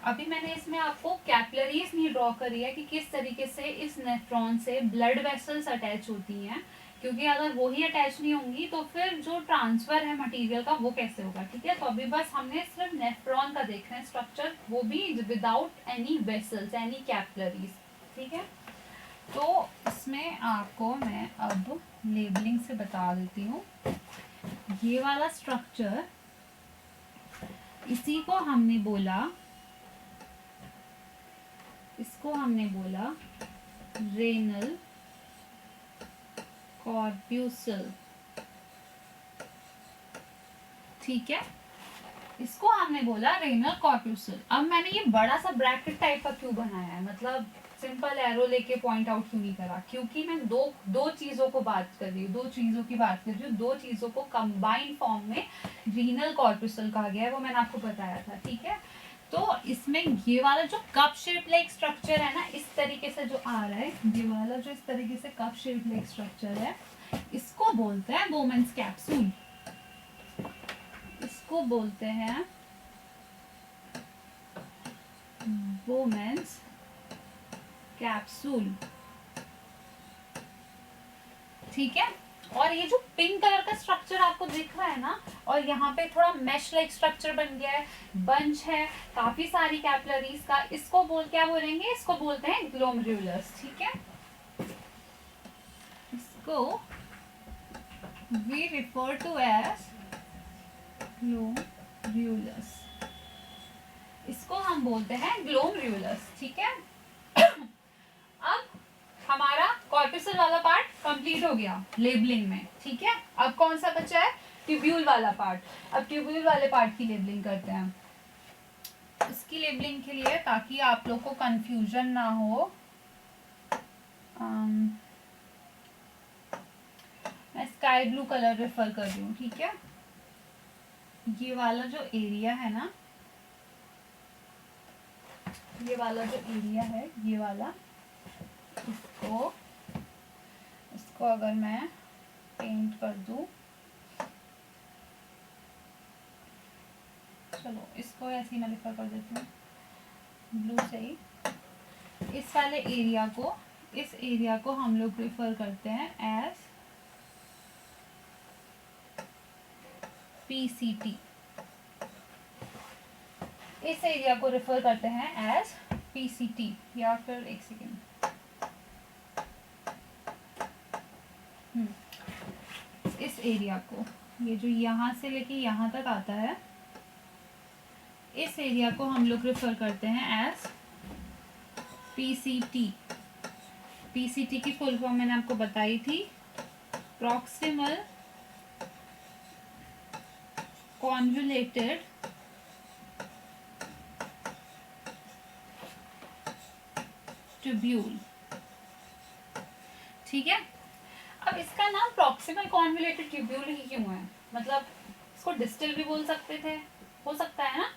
अभी मैंने इसमें आपको कैपिलरीज नहीं ड्रॉ करी है कि किस तरीके से इस नेफ्रॉन से ब्लड वेसल्स अटैच होती हैं, क्योंकि अगर वो ही अटैच नहीं होंगी तो फिर जो ट्रांसफर है मटेरियल का वो कैसे होगा, ठीक है। तो अभी बस हमने सिर्फ नेफ्रॉन का देखना है स्ट्रक्चर, वो भी without any vessels any capillaries, ठीक है। तो इसमें आपको मैं अब लेबलिंग से बता देती हूँ। ये वाला स्ट्रक्चर, इसी को हमने बोला, इसको हमने बोला रेनल कॉर्प्यूसल, ठीक है। इसको हमने बोला रेनल कॉर्प्यूसल। अब मैंने ये बड़ा सा ब्रैकेट टाइप का क्यों बनाया है, मतलब सिंपल एरो लेके पॉइंट आउट क्यों नहीं करा, क्योंकि मैं दो चीजों को बात कर रही हूँ, दो चीजों की बात कर रही हूँ, दो चीजों को कंबाइंड फॉर्म में रीनल कॉर्प्यूसल कहा गया है, वो मैंने आपको बताया था, ठीक है। तो इसमें ये वाला जो कप शेप लाइक स्ट्रक्चर है ना, इस तरीके से जो आ रहा है, ये वाला जो इस तरीके से कप शेप लाइक स्ट्रक्चर है, इसको बोलते हैं वोमेन्स कैप्सूल, इसको बोलते हैं वोमेन्स कैप्सूल, ठीक है। और ये जो पिंक कलर का स्ट्रक्चर आपको दिख रहा है ना, और यहाँ पे थोड़ा मैश लाइक स्ट्रक्चर बन गया है, बंच है काफी सारी कैपिलरीज का, इसको क्या बोलेंगे, इसको बोलते हैं ग्लोमेरुलस, ठीक है। इसको we refer to as glomerulus, इसको हम बोलते हैं ग्लोमेरुलस, ठीक है। अब हमारा कॉर्पस्कुल वाला पार्ट कंप्लीट हो गया लेबलिंग में, ठीक है। अब कौन सा बचा है, ट्यूब्यूल वाला पार्ट। अब ट्यूब्यूल वाले पार्ट की लेबलिंग करते हैं। इसकी लेबलिंग के लिए, ताकि आप लोग को कंफ्यूजन ना हो, मैं स्काई ब्लू कलर रेफर कर रही हूँ, ठीक है। ये वाला जो एरिया है ना, ये वाला जो एरिया है, ये वाला, इसको अगर मैं पेंट कर दूं, चलो इसको ऐसे ही मैं रेफर कर देती हूँ ब्लू से ही। इस वाले एरिया को, इस एरिया को हम लोग रेफर करते हैं एज PCT, इस एरिया को रेफर करते हैं एज PCT, या फिर एक सेकेंड, इस एरिया को, ये जो यहाँ से लेके यहाँ तक आता है, इस एरिया को हम लोग रेफर करते हैं एज PCT। PCT की फुल फॉर्म मैंने आपको बताई थी, प्रॉक्सिमल कॉन्वुलेटेड ट्यूब्यूल, ठीक है। अब इसका नाम प्रॉक्सिमल कॉन्वुलेटेड ट्यूब्यूल ही क्यों है, मतलब इसको डिस्टल भी बोल सकते थे, हो सकता है ना।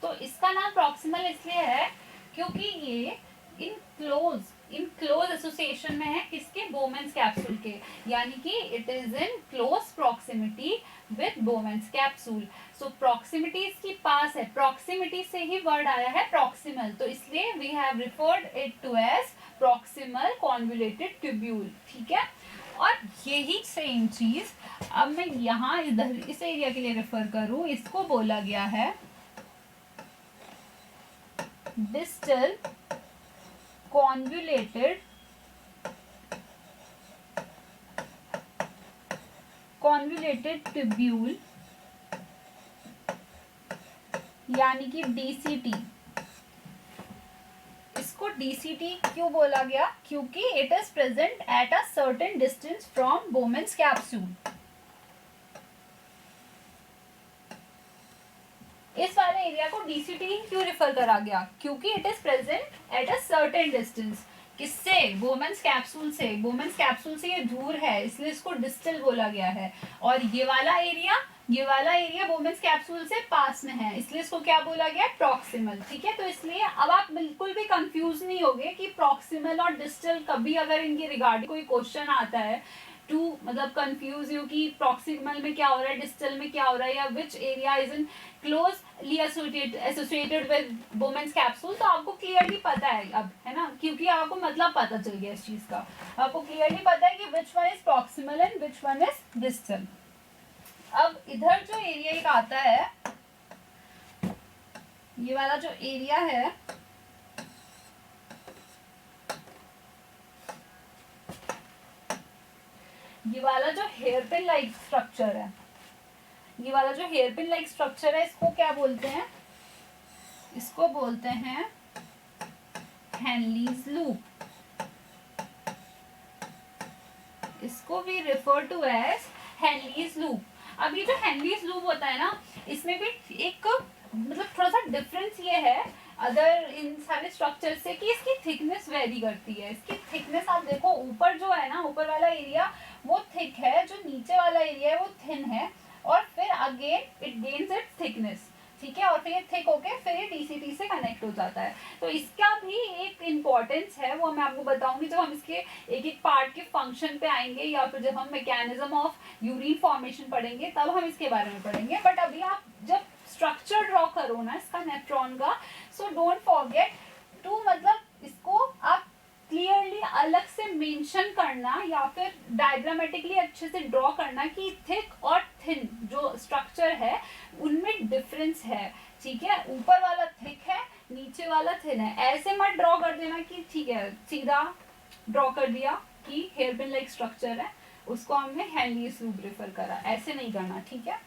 तो इसका नाम प्रॉक्सिमल इसलिए है क्योंकि ये in close in close association में है किसके, बोमेंस कैप्सूल के, यानी कि it is in close proximity with बोमेंस capsule. So proximity इसकी पास है, प्रॉक्सिमिटी से ही वर्ड आया है प्रॉक्सिमल, तो इसलिए we have referred it to as proximal convoluted tubule, ठीक है। और यही सेम चीज अब मैं यहाँ इधर इस एरिया के लिए रेफर करूं, इसको बोला गया है डिस्टल कॉन्वोल्यूटेड ट्यूब्यूल, यानी कि डीसीटी। इसको डीसीटी क्यों बोला गया, क्योंकि it is present at a certain distance from बोमेंस capsule. इस वाले एरिया को डीसीटी क्यों रेफर करा गया, क्योंकि it is present at a certain distance, किससे, बोमेंस कैप्सूल से। बोमेंस कैप्सूल से ये दूर है, इसलिए इसको डिस्टल बोला गया है। और ये वाला एरिया बोमेंस कैप्सूल से पास में है, इसलिए इसको क्या बोला गया, प्रॉक्सिमल, ठीक है। तो इसलिए अब आप बिल्कुल भी कंफ्यूज नहीं होगे कि प्रॉक्सिमल और डिस्टल, कभी अगर इनके रिगार्डिंग कोई क्वेश्चन आता है टू मतलब कंफ्यूज यू कि प्रॉक्सिमल में क्या हो रहा है, डिस्टल में क्या हो रहा है, या which area is in closely associated with बोमेंस capsule, तो आपको क्लियरली पता है अब, है ना, क्योंकि आपको मतलब पता चल गया इस चीज का, आपको क्लियरली पता है कि which one is proximal and which one is distal. अब इधर जो एरिया एक आता है, ये वाला जो एरिया है, ये वाला जो हेयरपिन लाइक स्ट्रक्चर है, ये वाला जो हेयरपिन लाइक स्ट्रक्चर है, इसको क्या बोलते हैं, इसको बोलते हैं हेनलीज लूप। इसको भी रेफर टू एज हेनलीज लूप। अब ये जो हेनलीज लूप होता है ना, इसमें भी एक मतलब थोड़ा सा डिफरेंस ये है अदर इन सारे स्ट्रक्चर से कि इसकी थिकनेस वेरी करती है। इसकी थिकनेस आप देखो, ऊपर जो है ना, ऊपर वाला एरिया वो थिक है, जो नीचे वाला एरिया है वो थिन है, और फिर again it gains it's thickness, ठीक है, और फिर ये थिक होके फिर ये डीसीटी से कनेक्ट हो जाता है। तो इसका भी एक इम्पोर्टेंस है, वो मैं आपको बताऊंगी जब हम इसके एक एक पार्ट के फंक्शन पे आएंगे, या फिर जब हम मैकेनिज्म ऑफ यूरिन फॉर्मेशन पढ़ेंगे तब हम इसके बारे में पढ़ेंगे। बट अभी आप जब स्ट्रक्चर ड्रॉ करो ना इसका नेफ्रॉन का, सो डोंट फॉरगेट टू मतलब इसको आप क्लियरली अलग से मेंशन करना, या फिर डायग्रामेटिकली अच्छे से ड्रॉ करना कि थिक और थिन जो स्ट्रक्चर है उनमें डिफरेंस है, ठीक है। ऊपर वाला थिक है, नीचे वाला थिन है, ऐसे मत ड्रॉ कर देना कि ठीक है सीधा ड्रॉ कर दिया कि हेयरपिन लाइक स्ट्रक्चर है, उसको हमने हेनलीज लूप रेफर करा, ऐसे नहीं करना, ठीक है।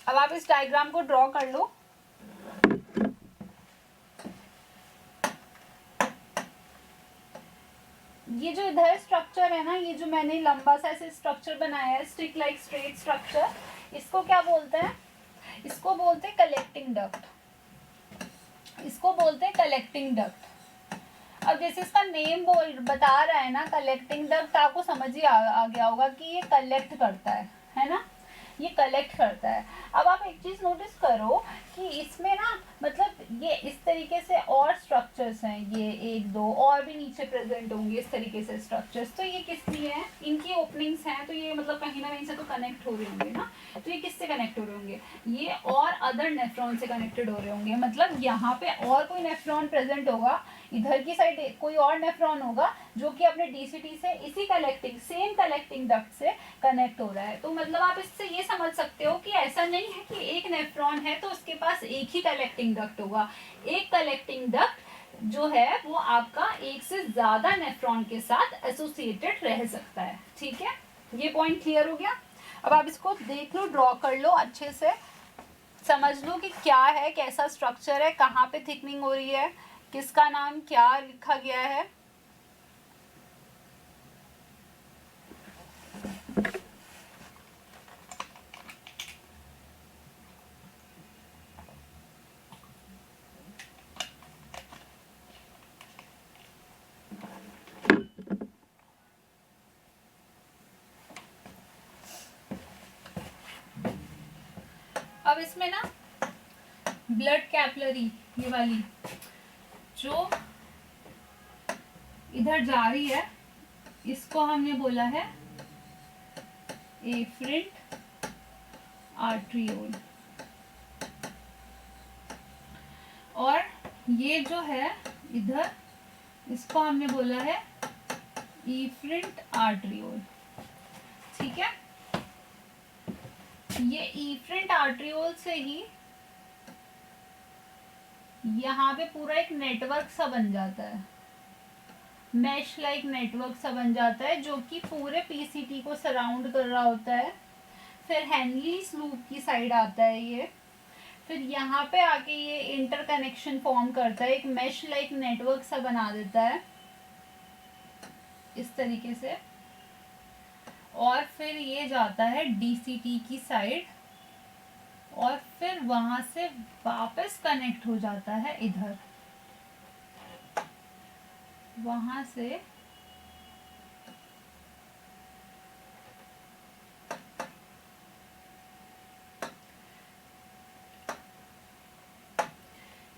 अब आप इस डायग्राम को ड्रॉ कर लो। ये जो इधर स्ट्रक्चर है ना, ये जो मैंने लंबा सा ऐसे स्ट्रक्चर बनाया है, स्टिक लाइक स्ट्रेट स्ट्रक्चर, इसको क्या बोलते हैं, इसको बोलते हैं कलेक्टिंग डक्ट, इसको बोलते हैं कलेक्टिंग डक्ट। अब जैसे इसका नेम बता रहा है ना कलेक्टिंग डक्ट, आपको समझ ही आ गया होगा कि ये कलेक्ट करता है ना, ये कलेक्ट करता है। अब आप एक चीज नोटिस करो कि इसमें ना मतलब ये इस तरीके से और स्ट्रक्चर्स हैं, ये एक दो और भी नीचे प्रेजेंट होंगे इस तरीके से स्ट्रक्चर्स, तो ये किस लिए हैं, इनकी ओपनिंग्स हैं, तो ये मतलब कहीं ना कहीं से तो कनेक्ट हो रहे होंगे ना, तो ये किससे कनेक्ट हो रहे होंगे, ये और अदर नेफ्रॉन से कनेक्टेड हो रहे होंगे, मतलब यहाँ पे और कोई नेफ्रॉन प्रेजेंट होगा, इधर की साइड कोई और नेफ्रॉन होगा जो कि अपने डीसीटी से इसी सेम कलेक्टिंग डक्ट से कनेक्ट हो रहा है। तो मतलब आप इससे ये समझ सकते हो कि ऐसा नहीं है कि एक नेफ्रॉन है तो उसके पास एक ही कलेक्टिंग डक्ट होगा, एक कलेक्टिंग डक्ट जो है वो आपका एक से ज्यादा नेफ्रॉन के साथ एसोसिएटेड रह सकता है, ठीक है। ये पॉइंट क्लियर हो गया। अब आप इसको देख लो, ड्रॉ कर लो, अच्छे से समझ लो कि क्या है, कैसा स्ट्रक्चर है, कहाँ पे थिकनिंग हो रही है, किसका नाम क्या लिखा गया है। अब इसमें ना ब्लड कैपलरी, ये वाली जो इधर जा रही है, इसको हमने बोला है एफरेंट आर्ट्रियोल। और ये जो है इधर, इसको हमने बोला है इफरेंट आर्ट्रियोल। ठीक है, ये इफरेंट आर्ट्रियोल से ही यहाँ पे पूरा एक नेटवर्क सा बन जाता है, मैश लाइक नेटवर्क सा बन जाता है, जो कि पूरे पीसीटी को सराउंड कर रहा होता है। फिर हेनलीज लूप की साइड आता है ये, फिर यहाँ पे आके ये इंटरकनेक्शन फॉर्म करता है, एक मैश लाइक नेटवर्क सा बना देता है इस तरीके से। और फिर ये जाता है डीसीटी की साइड, और फिर वहां से वापस कनेक्ट हो जाता है इधर, वहां से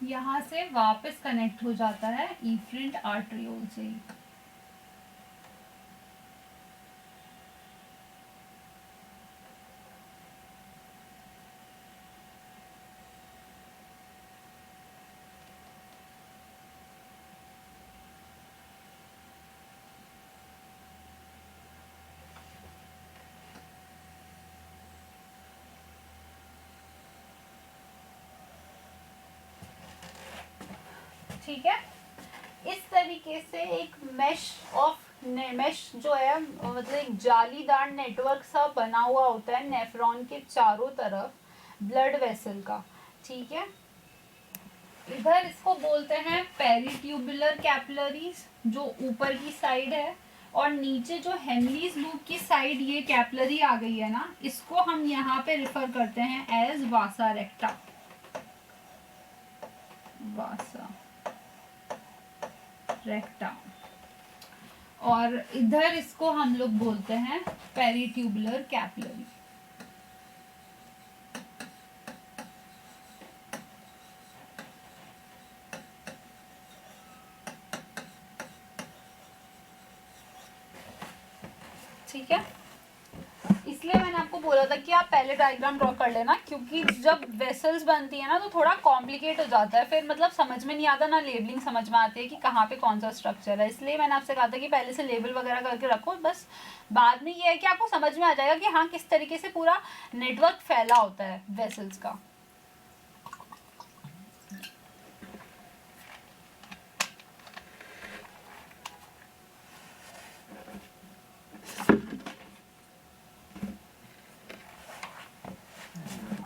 यहाँ से वापस कनेक्ट हो जाता है इफरेंट आर्ट्रियोल से ही। ठीक है, इस तरीके से एक मैश जो है, मतलब एक जालीदार नेटवर्क सा बना हुआ होता है नेफ्रॉन के चारों तरफ ब्लड वेसल का। ठीक है, इधर इसको बोलते हैं पेरिट्यूबुलर कैपिलरीज, जो ऊपर की साइड है, और नीचे जो हेनलीज लूप की साइड ये कैपिलरी आ गई है ना, इसको हम यहाँ पे रिफर करते हैं एज वासा रेक्टा, वासा रेक्टा। और इधर इसको हम लोग बोलते हैं पेरिट्यूबुलर कैपिलरी। ठीक है, इसलिए मैंने आपको बोला था कि आप पहले डायग्राम ड्रॉ कर लेना, क्योंकि जब वेसल्स बनती है ना तो थोड़ा कॉम्प्लिकेट हो जाता है, फिर मतलब समझ में नहीं आता, ना लेबलिंग समझ में आती है कि कहाँ पे कौन सा स्ट्रक्चर है। इसलिए मैंने आपसे कहा था कि पहले से लेबल वगैरह करके रखो, बस बाद में ये है कि आपको समझ में आ जाएगा कि हाँ किस तरीके से पूरा नेटवर्क फैला होता है वेसल्स का।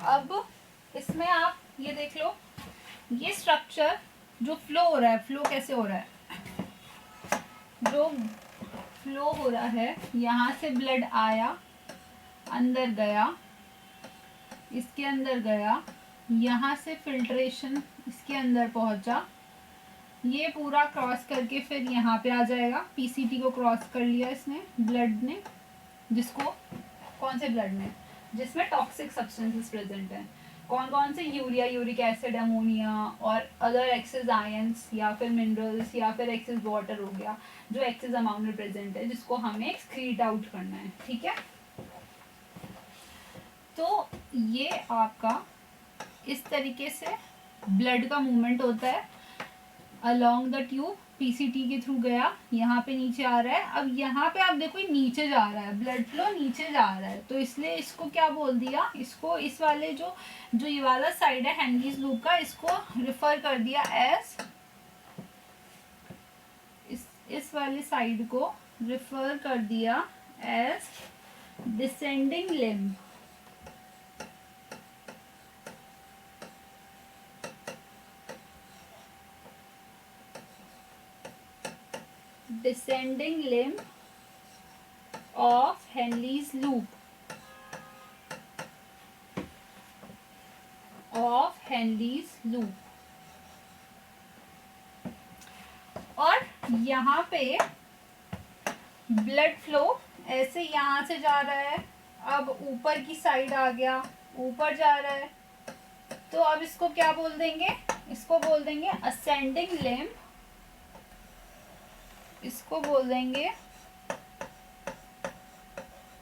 अब इसमें आप ये देख लो, ये स्ट्रक्चर जो फ्लो हो रहा है, फ्लो कैसे हो रहा है, जो फ्लो हो रहा है, यहाँ से ब्लड आया, अंदर गया, इसके अंदर गया, यहाँ से फिल्ट्रेशन इसके अंदर पहुंचा, ये पूरा क्रॉस करके फिर यहाँ पे आ जाएगा। पीसीटी को क्रॉस कर लिया इसने, ब्लड ने, जिसको, कौन से ब्लड में, जिसमें टॉक्सिक सब्सटेंसेस प्रेजेंट हैं, कौन कौन से, यूरिया, यूरिक एसिड, अमोनिया और अदर एक्सेस आयंस या फिर मिनरल्स या फिर एक्सेस वाटर हो गया, जो एक्सेस अमाउंट में प्रेजेंट है, जिसको हमें एक्सक्रीट आउट करना है। ठीक है, तो ये आपका इस तरीके से ब्लड का मूवमेंट होता है अलोंग द ट्यूब, पीसीटी के थ्रू गया, यहाँ पे नीचे आ रहा है। अब यहाँ पे आप देखो नीचे जा रहा है, ब्लड फ्लो नीचे जा रहा है, तो इसलिए इसको क्या बोल दिया, इसको इस वाले जो ये वाला साइड है हेनलीज लूप का, इसको रिफर कर दिया एज, इस वाले साइड को रिफर कर दिया as descending limb. Descending limb of Henle's loop, of Henle's loop। और यहाँ पे ब्लड फ्लो ऐसे यहाँ से जा रहा है, अब ऊपर की साइड आ गया, ऊपर जा रहा है, तो अब इसको क्या बोल देंगे, इसको बोल देंगे असेंडिंग लिम्ब, इसको बोल देंगे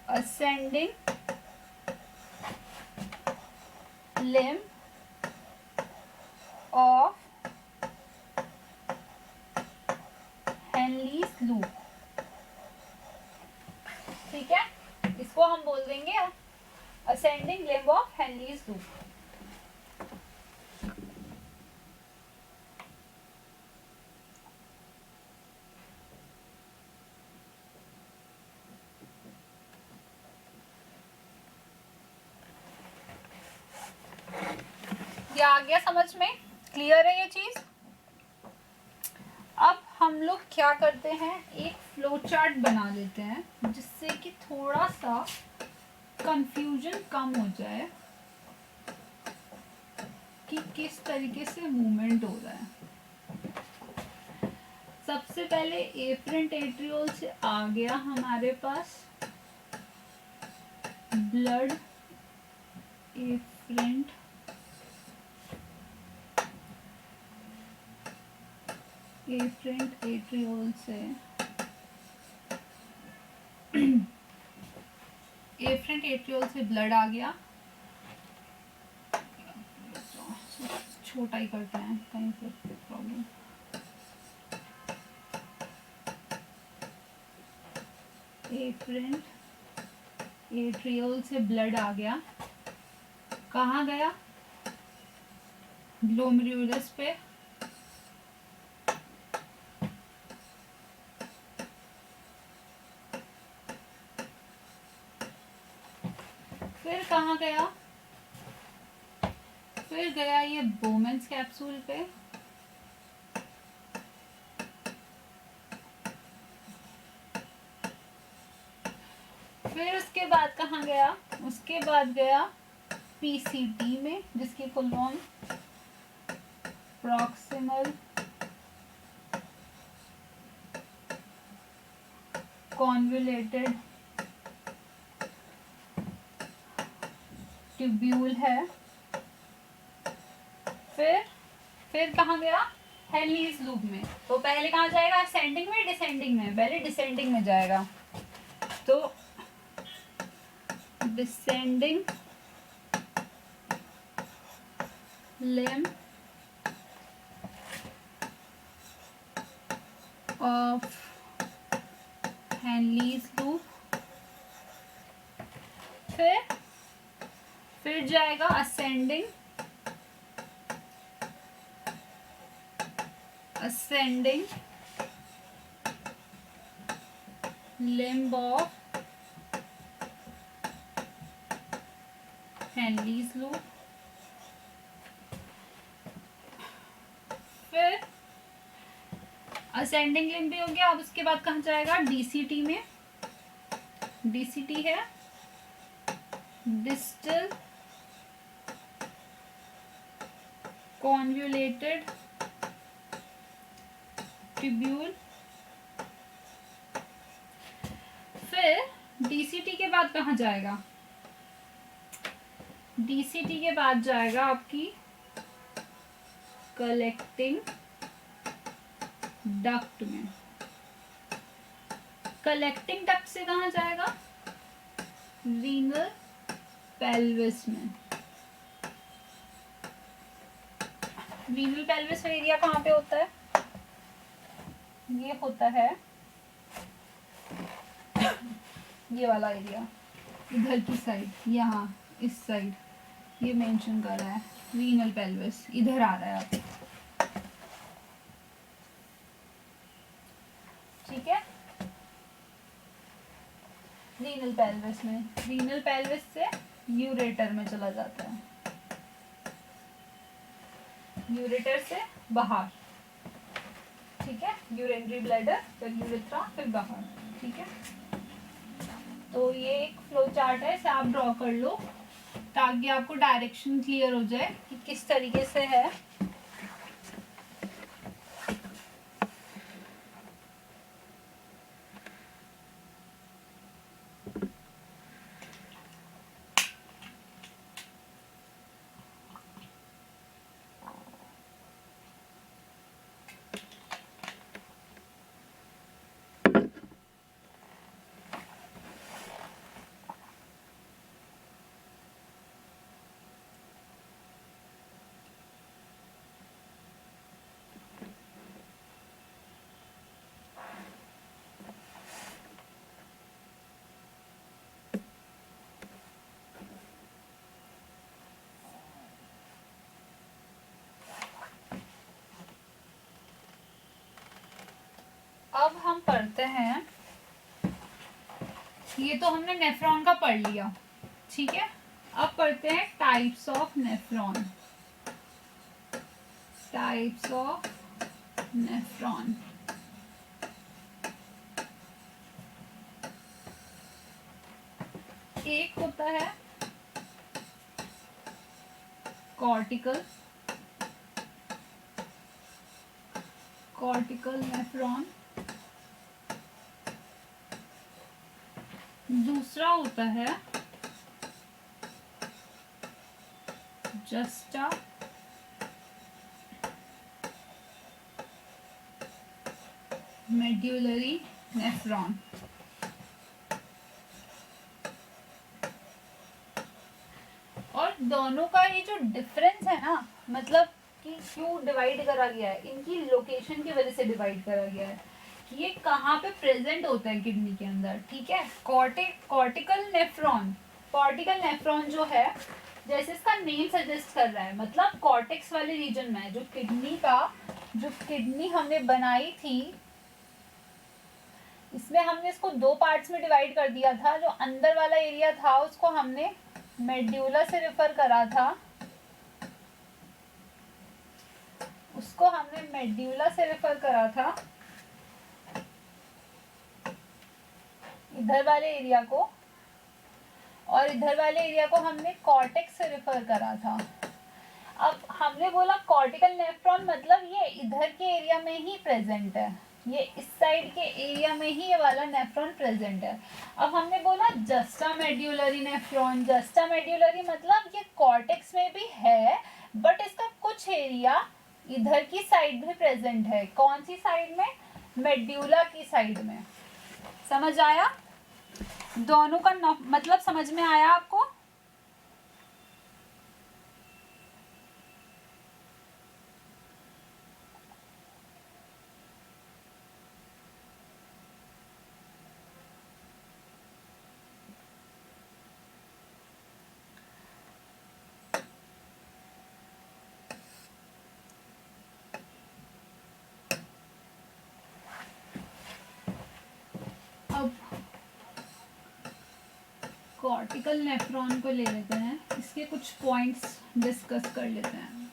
असेंडिंग लिम्ब ऑफ हेनलीज लूप। ठीक है, इसको हम बोल देंगे असेंडिंग लिम्ब ऑफ हेनलीज लूप। ये आ गया समझ में, क्लियर है ये चीज। अब हम लोग क्या करते हैं, एक फ्लो चार्ट बना लेते हैं जिससे कि थोड़ा सा कंफ्यूजन कम हो जाए कि किस तरीके से मूवमेंट हो रहा है। सबसे पहले एफरेंट एट्रियोल से आ गया हमारे पास ब्लड, एफरेंट एट्रियोल से एफरेंट एट्रियोल से ब्लड आ गया, छोटा ही करते हैं कहीं पे प्रॉब्लम। एफरेंट एट्रियोल से ब्लड आ गया, कहाँ गया, ग्लोमेरुलस पे, फिर कहाँ गया, फिर गया ये बोमेंस कैप्सूल पे, फिर उसके बाद कहाँ गया, उसके बाद गया पीसीटी में जिसकी full form proximal convoluted tubule है। फिर कहाँ गया, हेनलीज लूप में। तो पहले कहाँ जाएगा, असेंडिंग में डिसेंडिंग में, पहले डिसेंडिंग में जाएगा। तो डिसेंडिंग लिम्ब ऑफ हेनलीज लूप, फिर जाएगा असेंडिंग लिम्ब ऑफ हेनलीज लूप, फिर असेंडिंग लिम्ब भी हो गया। अब उसके बाद कहाँ जाएगा, डीसीटी में। डीसीटी है डिस्टल कॉन्वोल्यूटेड ट्यूब्यूल। फिर डीसीटी के बाद कहाँ जाएगा, डीसीटी के बाद जाएगा आपकी कलेक्टिंग डक्ट में। कलेक्टिंग डक्ट से कहाँ जाएगा, रीनल पेल्विस में। रीनल पेल्विस एरिया कहाँ पे होता है, ये होता है ये वाला एरिया, इधर की साइड, यहाँ इस साइड ये मेंशन कर रहा है, रीनल पेल्विस इधर आ रहा है आप, ठीक है। रीनल पेल्विस में, रीनल पेल्विस से यूरेटर में चला जाता है, यूरेटर से बाहर, ठीक है, यूरिनरी ब्लैडर, फिर यूरेथ्रा, फिर बाहर, ठीक है। तो ये एक फ्लो चार्ट है, इसे आप ड्रॉ कर लो ताकि आपको डायरेक्शन क्लियर हो जाए कि किस तरीके से है। अब हम पढ़ते हैं, ये तो हमने नेफ्रॉन का पढ़ लिया, ठीक है। अब पढ़ते हैं types of nephron. Types of nephron. एक होता है कॉर्टिकल, कॉर्टिकल नेफ्रॉन। दूसरा होता है जस्टा मेड्यूलरी नेफ्रॉन। और दोनों का ये जो डिफरेंस है ना, मतलब कि क्यों डिवाइड करा गया है, इनकी लोकेशन की वजह से डिवाइड करा गया है कि ये कहाँ पे प्रेजेंट होता है किडनी के अंदर, ठीक है। कॉर्टिकल नेफ्रॉन, कॉर्टिकल नेफ्रॉन जो है, जैसे इसका नेम सजेस्ट कर रहा है, मतलब कॉर्टेक्स वाले रीजन में है। जो किडनी का, जो किडनी हमने बनाई थी, इसमें हमने इसको दो पार्ट्स में डिवाइड कर दिया था। जो अंदर वाला एरिया था उसको हमने मेड्यूला से रेफर करा था, उसको हमने मेड्यूला से रेफर करा था, इधर वाले एरिया को, और इधर वाले एरिया को हमने कॉर्टेक्स से रेफर करा था। अब हमने बोला कॉर्टिकल नेफ्रॉन मतलब ये इधर के एरिया में ही प्रेजेंट है, ये इस साइड के एरिया में ही ये वाला नेफ्रॉन प्रेजेंट है। अब हमने बोला juxta medullary nephron, juxta medullary मतलब ये कॉर्टेक्स में भी है, बट इसका कुछ एरिया इधर की साइड में प्रेजेंट है। कौन सी साइड में? मेड्यूला की साइड में। समझ आया? दोनों का मतलब समझ में आया आपको? अब कॉर्टिकल नेफ्रॉन को ले लेते हैं, इसके कुछ पॉइंट्स डिस्कस कर लेते हैं।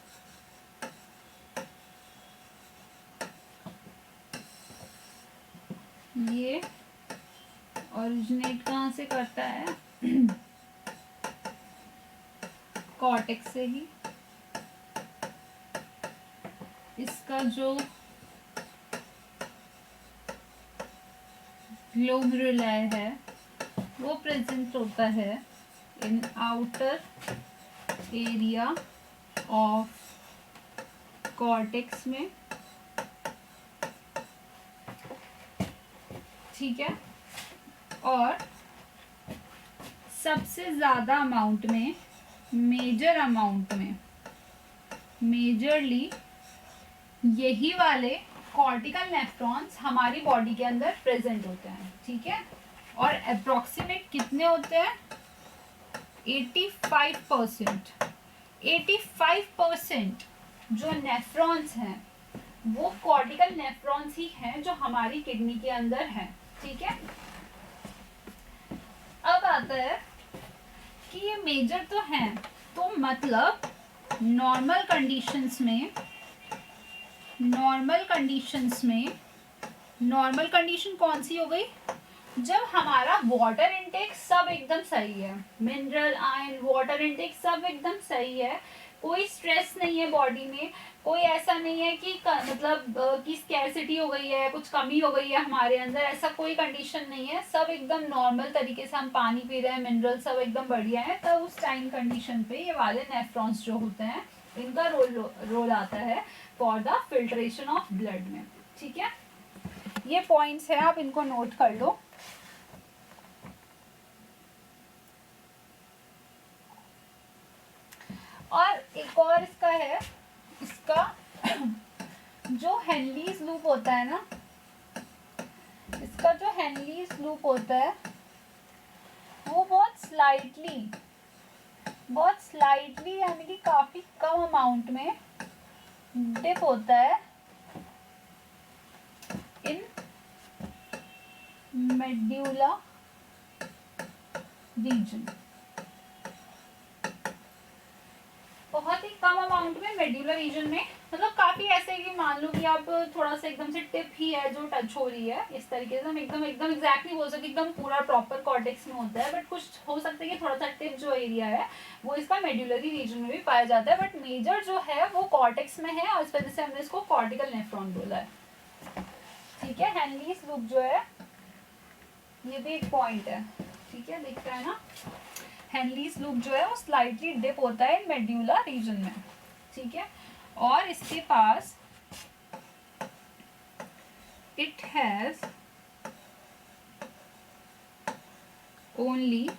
ये ओरिजिनेट कहाँ से करता है? कॉर्टेक्स से ही। इसका जो ग्लोमेरुलाई है वो प्रेजेंट होता है इन आउटर एरिया ऑफ कॉर्टेक्स में, ठीक है। और सबसे ज़्यादा अमाउंट में, मेजर अमाउंट में, मेजरली यही वाले कॉर्टिकल नेफ्रॉन्स हमारी बॉडी के अंदर प्रेजेंट होते हैं, ठीक है। और अप्रोक्सीमेट कितने होते हैं? 85%। 85% जो नेफ्रॉन्स हैं वो कॉर्टिकल नेफ्रॉन्स ही हैं जो हमारी किडनी के अंदर हैं, ठीक है। अब आता है कि ये मेजर तो हैं, तो मतलब नॉर्मल कंडीशंस में, नॉर्मल कंडीशन कौन सी हो गई? जब हमारा वाटर इनटेक सब एकदम सही है, मिनरल, आयरन, वाटर इनटेक सब एकदम सही है, कोई स्ट्रेस नहीं है बॉडी में, कोई ऐसा नहीं है कि मतलब कि स्कैरसिटी हो गई है, कुछ कमी हो गई है हमारे अंदर, ऐसा कोई कंडीशन नहीं है। सब एकदम नॉर्मल तरीके से हम पानी पी रहे हैं, मिनरल सब एकदम बढ़िया है, तब उस टाइम कंडीशन पे ये वाले नेफ्रॉन्स जो होते हैं इनका रोल आता है for the filtration of blood में, ठीक है। ये पॉइंट्स है, आप इनको नोट कर लो। और एक और इसका है, इसका जो हेनलीज लूप होता है ना, इसका जो हेनलीज लूप होता है वो बहुत स्लाइटली यानी कि काफी कम अमाउंट में डिप होता है इन मेड्यूला रीजन। बहुत ही कम अमाउंट में मेड्यूलर रीजन में, मतलब काफी ऐसे है कि मान लो कि आप थोड़ा सा एकदम से टिप ही है जो टच हो रही है, इस तरीके से हम एकदम एकदम एग्जैक्ट नहीं बोल सकते एकदम पूरा प्रॉपर कॉर्टेक्स में होता है, बट कुछ हो सकता है कि थोड़ा सा टिप जो एरिया है वो इसका मेड्यूलरी रीजन में भी पाया जाता है, बट मेजर जो है वो कॉर्टेक्स में है और इस वजह से हमने इसको कॉर्टिकल नेफ्रॉन बोला है। ठीक है, हेनलीज लूप जो है ये भी एक पॉइंट है। ठीक है, दिखता है ना, हेनलीज लूप जो है वो स्लाइटली डिप होता है मेड्यूला रीजन में। ठीक है, और इसके पास it has only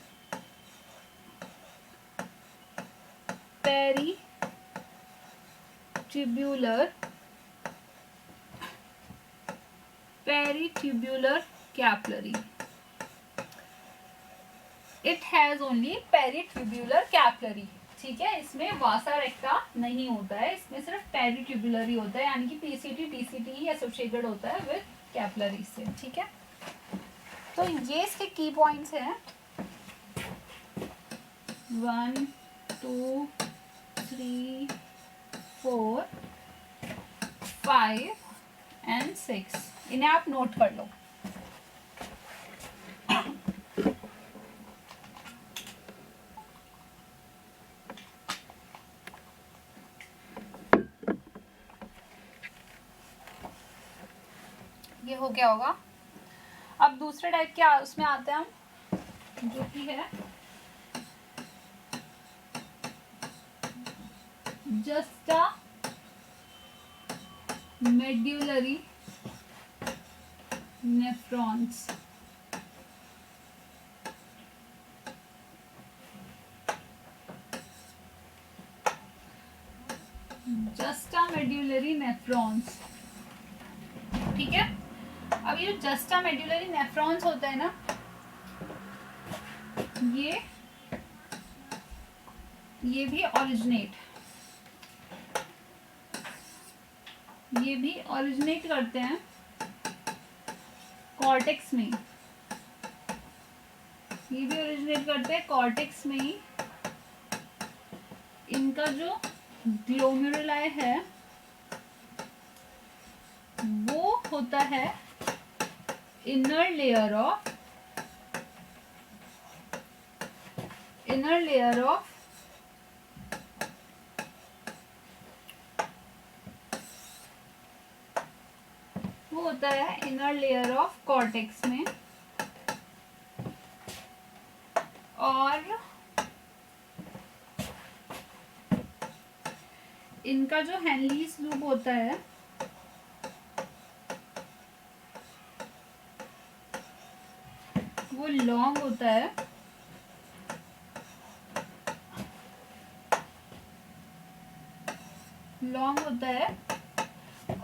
peritubular capillary. It has only peritubular capillary. ठीक है, इसमें वासा रेक्टा नहीं होता है, इसमें सिर्फ पेरीट्यूब्यूलर ही होता है, यानी कि पीसीटी टीसीटी ही एसोसिएटेड होता है विद कैपिलरी से। ठीक है, तो ये इसके की पॉइंट्स हैं 1 2 3 4 5 एंड 6, इन्हें आप नोट कर लो। ये हो गया होगा। अब दूसरे टाइप के उसमें आते हैं हम, जो कि है juxta medullary nephrons. Juxta medullary nephrons. ठीक है, अब ये जो जस्टा मेड्यूलरी नेफ्रॉन्स होता है ना, ये भी ओरिजिनेट करते हैं कॉर्टेक्स में। ये भी ओरिजिनेट करते हैं कॉर्टेक्स में ही। इनका जो ग्लोमेरुलाई है वो होता है इनर लेयर ऑफ वो होता है इनर लेयर ऑफ कॉर्टेक्स में, और इनका जो हेनलीज लूप होता है वो लॉन्ग होता है,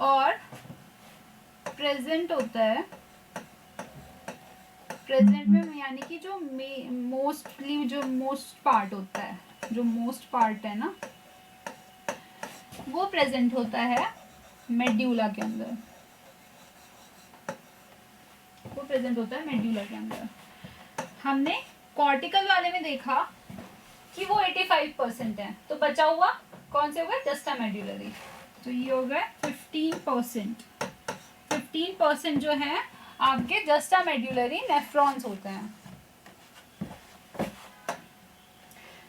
और प्रेजेंट होता है। प्रेजेंट में यानी कि जो मोस्टली जो मोस्ट पार्ट होता है, जो मोस्ट पार्ट है ना, वो प्रेजेंट होता है मेड्यूला के अंदर। हमने कॉर्टिकल वाले में देखा कि वो 85% है, तो बचा हुआ कौन से हो गए, जस्टा मेड्यूलरी। तो ये हो गए 15%। 15% जो है आपके जस्टा मेड्यूलरी नेफ्रॉन्स होते हैं।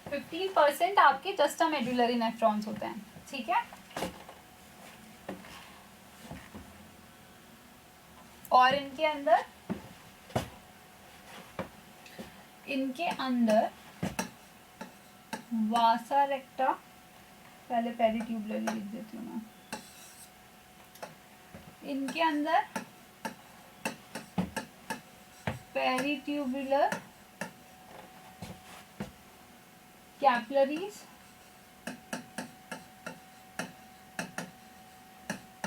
15% आपके जस्टा मेड्यूलरी नेफ्रॉन्स होते हैं। ठीक है, और इनके अंदर वासा रेक्टा, पहले पेरीट्यूबुलरी लिख देती हूँ मैं। इनके अंदर पेरीट्यूबुलर कैपिलरीज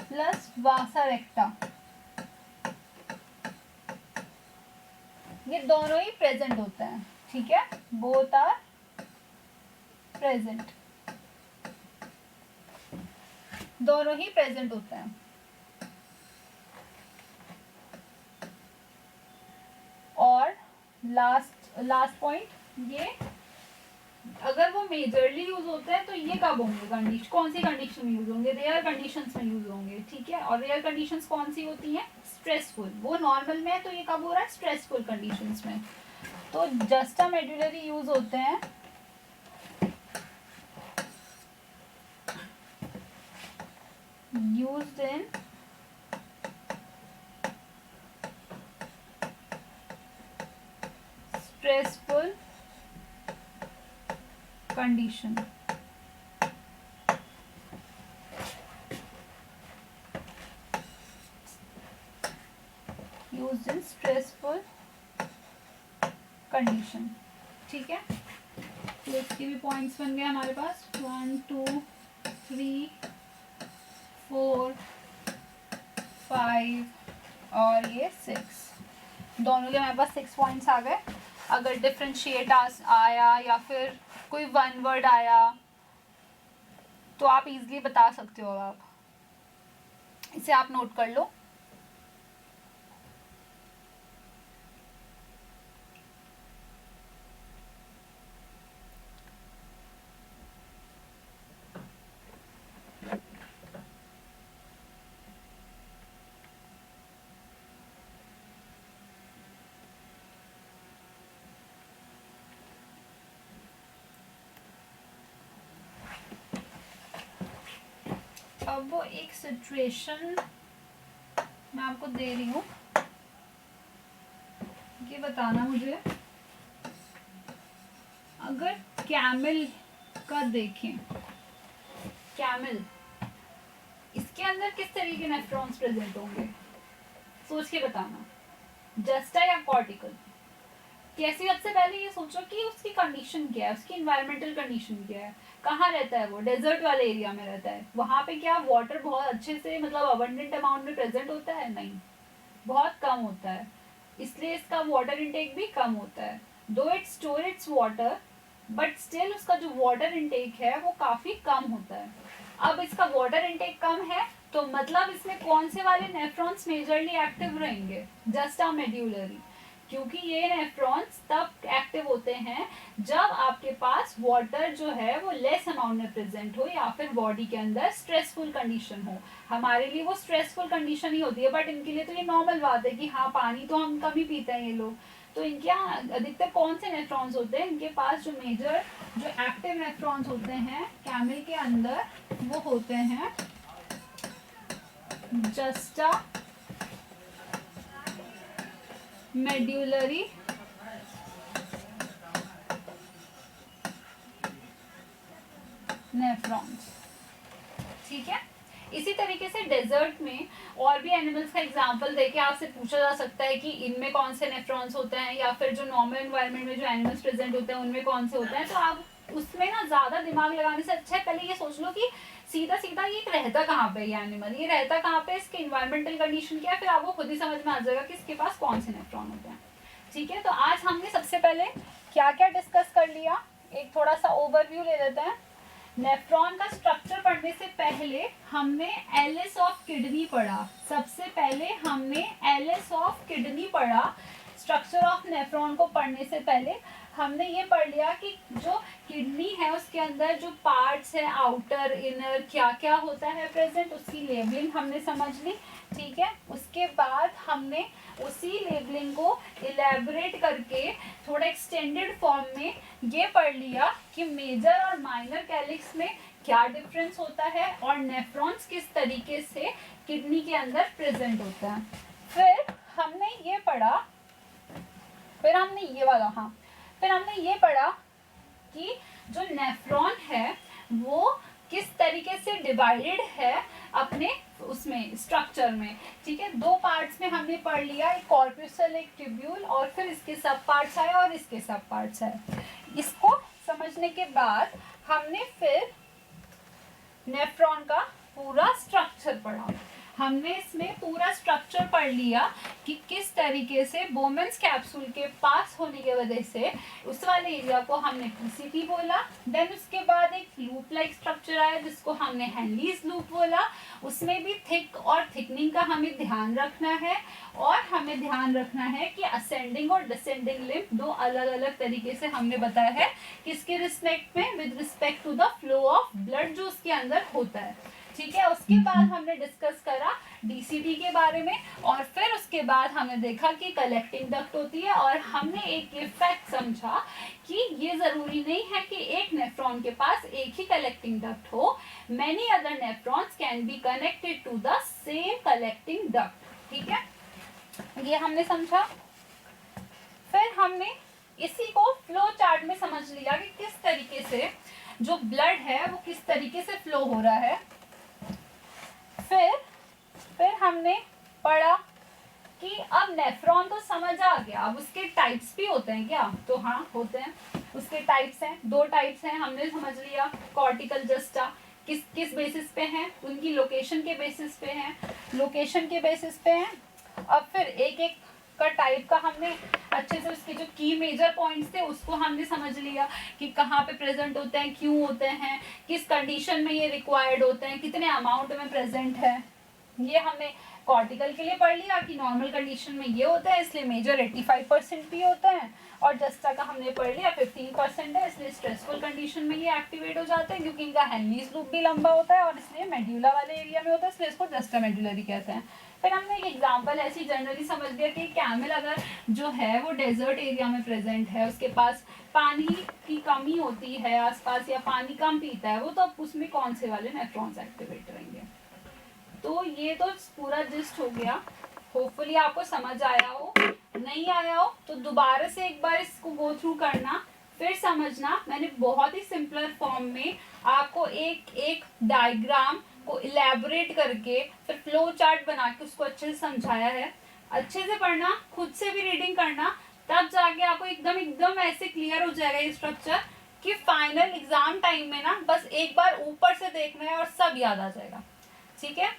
प्लस वासा रेक्टा, ये दोनों ही प्रेजेंट होते हैं। ठीक है, बोथ आर प्रेजेंट, दोनों ही प्रेजेंट होते हैं। लास्ट पॉइंट ये, अगर वो मेजरली यूज होते हैं तो ये कब होंगे, कंडीशन कौन सी कंडीशन में यूज होंगे, रेयर कंडीशंस में यूज होंगे, ठीक है। और रेयर कंडीशंस कौन सी होती हैं, स्ट्रेसफुल। वो नॉर्मल में है तो ये कब हो रहा है, स्ट्रेसफुल कंडीशंस में। तो जस्टा मेडुलरी यूज होते हैं used in stressful condition। used in stressful condition, ठीक है। तो इसके भी पॉइंट्स बन गए हमारे पास 1 2 3 4 5 और ये 6, दोनों के हमारे पास 6 पॉइंट्स आ गए। अगर डिफ्रेंशिएट आया या फिर कोई वन वर्ड आया तो आप इजीली बता सकते हो, आप इसे आप नोट कर लो। अब वो एक सिचुएशन मैं आपको दे रही हूँ, ये बताना मुझे, अगर कैमल का देखें, कैमल इसके अंदर किस तरीके के नेफ्रॉन्स प्रेजेंट होंगे, सोच के बताना। जस्टा या कॉर्टिकल, कैसी, सबसे पहले ये सोचो कि उसकी कंडीशन क्या है, उसकी इन्वायरमेंटल कंडीशन क्या है, कहाँ रहता है वो, डेजर्ट वाले एरिया में रहता है, वहाँ पे क्या वाटर बहुत अच्छे से मतलब अबंडेंट अमाउंट में प्रेजेंट होता है, नहीं, बहुत कम होता है, इसलिए इसका वाटर इनटेक भी कम होता है। दो it store it's water but still उसका जो वाटर इनटेक है वो काफी कम होता है। अब इसका वाटर इनटेक कम है तो मतलब इसमें कौन से वाले नेफ्रॉन्स मेजरली एक्टिव रहेंगे, जस्टा मेड्यूलरी, क्योंकि ये नेफ्रॉन्स तब एक्टिव होते हैं जब आपके पास वाटर जो है वो लेस अमाउंट में प्रेजेंट हो या फिर बॉडी के अंदर स्ट्रेसफुल कंडीशन हो। हमारे लिए वो स्ट्रेसफुल कंडीशन ही होती है, बट इनके लिए तो ये नॉर्मल बात है कि हाँ पानी तो हम कम ही पीते हैं ये लोग। तो इनके यहाँ अधिकतर कौन से नेफ्रॉन्स होते हैं, इनके पास जो मेजर जो एक्टिव नेफ्रॉन्स होते हैं कैमल के अंदर वो होते हैं जस्टा मेड्यूलरी नेफ्रॉन्स, ठीक है। इसी तरीके से डेजर्ट में और भी एनिमल्स का एग्जांपल देके आपसे पूछा जा सकता है कि इनमें कौन से नेफ्रॉन्स होते हैं, या फिर जो नॉर्मल एनवायरनमेंट में जो एनिमल्स प्रेजेंट होते हैं उनमें कौन से होते हैं। तो आप उसमें ना ज्यादा दिमाग लगाने से अच्छा है पहले ये सोच लो कि सीधा सीधा ये रहता कहाँ पे, ये एनिमल ये रहता कहाँ पे, इसके इन्वायरमेंटल कंडीशन क्या है, फिर आपको खुद ही समझ में आ जाएगा कि इसके पास कौन से नेफ्रॉन होते हैं, ठीक है। तो आज हमने सबसे पहले क्या क्या डिस्कस कर लिया, एक थोड़ा सा ओवरव्यू ले लेते हैं। नेफ्रॉन का स्ट्रक्चर पढ़ने से पहले हमने एलिस ऑफ किडनी पढ़ा, सबसे पहले हमने एलिस ऑफ किडनी पढ़ा। स्ट्रक्चर ऑफ नेफ्रॉन को पढ़ने से पहले हमने ये पढ़ लिया कि जो किडनी है उसके अंदर जो पार्ट्स है आउटर इनर क्या क्या होता है प्रेजेंट, उसकी लेबलिंग हमने समझ ली, ठीक है। उसके बाद हमने उसी लेबलिंग को इलेबोरेट करके थोड़ा एक्सटेंडेड फॉर्म में ये पढ़ लिया कि मेजर और माइनर कैलिक्स में क्या डिफरेंस होता है और नेफ्रॉन्स किस तरीके से किडनी के अंदर प्रेजेंट होता है। फिर हमने ये पढ़ा, फिर हमने ये पढ़ा कि जो नेफ्रॉन है वो किस तरीके से डिवाइडेड है अपने उसमें स्ट्रक्चर में, ठीक है। दो पार्ट्स में हमने पढ़ लिया, एक कॉर्पस्कल एक ट्यूब्यूल, और फिर इसके सब पार्ट्स आए और इसके सब पार्ट्स आए। इसको समझने के बाद हमने फिर नेफ्रॉन का पूरा स्ट्रक्चर पढ़ा। हमने इसमें पूरा स्ट्रक्चर पढ़ लिया कि किस तरीके से बोमेंस कैप्सूल के पास होने की वजह से उस वाले एरिया को हमने पीसीटी बोला। देन उसके बाद एक लूप लाइक स्ट्रक्चर आया जिसको हमने हेनलीज लूप बोला। उसमें भी थिक और थिकनिंग का हमें ध्यान रखना है, और हमें ध्यान रखना है कि असेंडिंग और डिसेंडिंग लिम्फ दो अलग अलग तरीके से हमने बताया है किसके रिस्पेक्ट में, with respect to the flow of blood जो उसके अंदर होता है। ठीक है, उसके बाद हमने डिस्कस करा डीसीडी के बारे में, और फिर उसके बाद हमने देखा कि कलेक्टिंग डक्ट होती है, और हमने एक ये फैक्ट समझा कि ये जरूरी नहीं है कि एक नेफ्रॉन के पास एक ही कलेक्टिंग डक्ट हो, many other nephrons can be connected to the same collecting duct. ठीक है, ये हमने समझा। फिर हमने इसी को फ्लो चार्ट में समझ लिया कि किस तरीके से जो ब्लड है वो किस तरीके से फ्लो हो रहा है। फिर हमने पढ़ा कि अब नेफ्रॉन तो समझ आ गया, अब उसके टाइप्स भी होते हैं क्या, तो हाँ होते हैं। उसके टाइप्स हैं, दो टाइप्स हैं, हमने समझ लिया। कॉर्टिकल जस्टा किस किस बेसिस पे हैं, उनकी लोकेशन के बेसिस पे हैं, लोकेशन के बेसिस पे हैं। अब फिर एक एक का टाइप का हमने अच्छे से उसके जो की मेजर पॉइंट्स थे उसको हमने समझ लिया कि कहाँ पे प्रेजेंट होते हैं, क्यों होते हैं, किस कंडीशन में ये रिक्वायर्ड होते हैं, कितने अमाउंट में प्रेजेंट है। ये हमने कॉर्टिकल के लिए पढ़ लिया कि नॉर्मल कंडीशन में ये होता है इसलिए मेजर 85% भी होता है, और जस्टा का हमने पढ़ लिया 15% है इसलिए स्ट्रेसफुल कंडीशन में ये एक्टिवेट हो जाते हैं, क्योंकि इनका हेनलीज लूप भी लंबा होता है और इसलिए मेड्यूला वाले एरिया में होता है इसलिए इसको जस्टा मेड्यूलरी कहते हैं। फिर हमने एक एग्जांपल ऐसी जनरली समझ लिया कि कैमल अगर जो है वो डेजर्ट एरिया में प्रेजेंट है, उसके पास पानी की कमी होती है आसपास या पानी कम पीता है वो, तो उसमें कौन से वाले नेफ्रॉन्स एक्टिवेट रहेंगे। तो ये तो पूरा जिस्ट हो गया, होपफुली आपको समझ आया हो। नहीं आया हो तो दोबारा से एक बार इसको गो थ्रू करना, फिर समझना। मैंने बहुत ही सिंपलर फॉर्म में आपको एक एक डायग्राम को इलेबोरेट करके फिर फ्लो चार्ट बना के उसको अच्छे से समझाया है। अच्छे से पढ़ना, खुद से भी रीडिंग करना, तब जाके आपको एकदम एकदम ऐसे क्लियर हो जाएगा ये स्ट्रक्चर कि फाइनल एग्जाम टाइम में ना बस एक बार ऊपर से देखना है और सब याद आ जाएगा। ठीक है।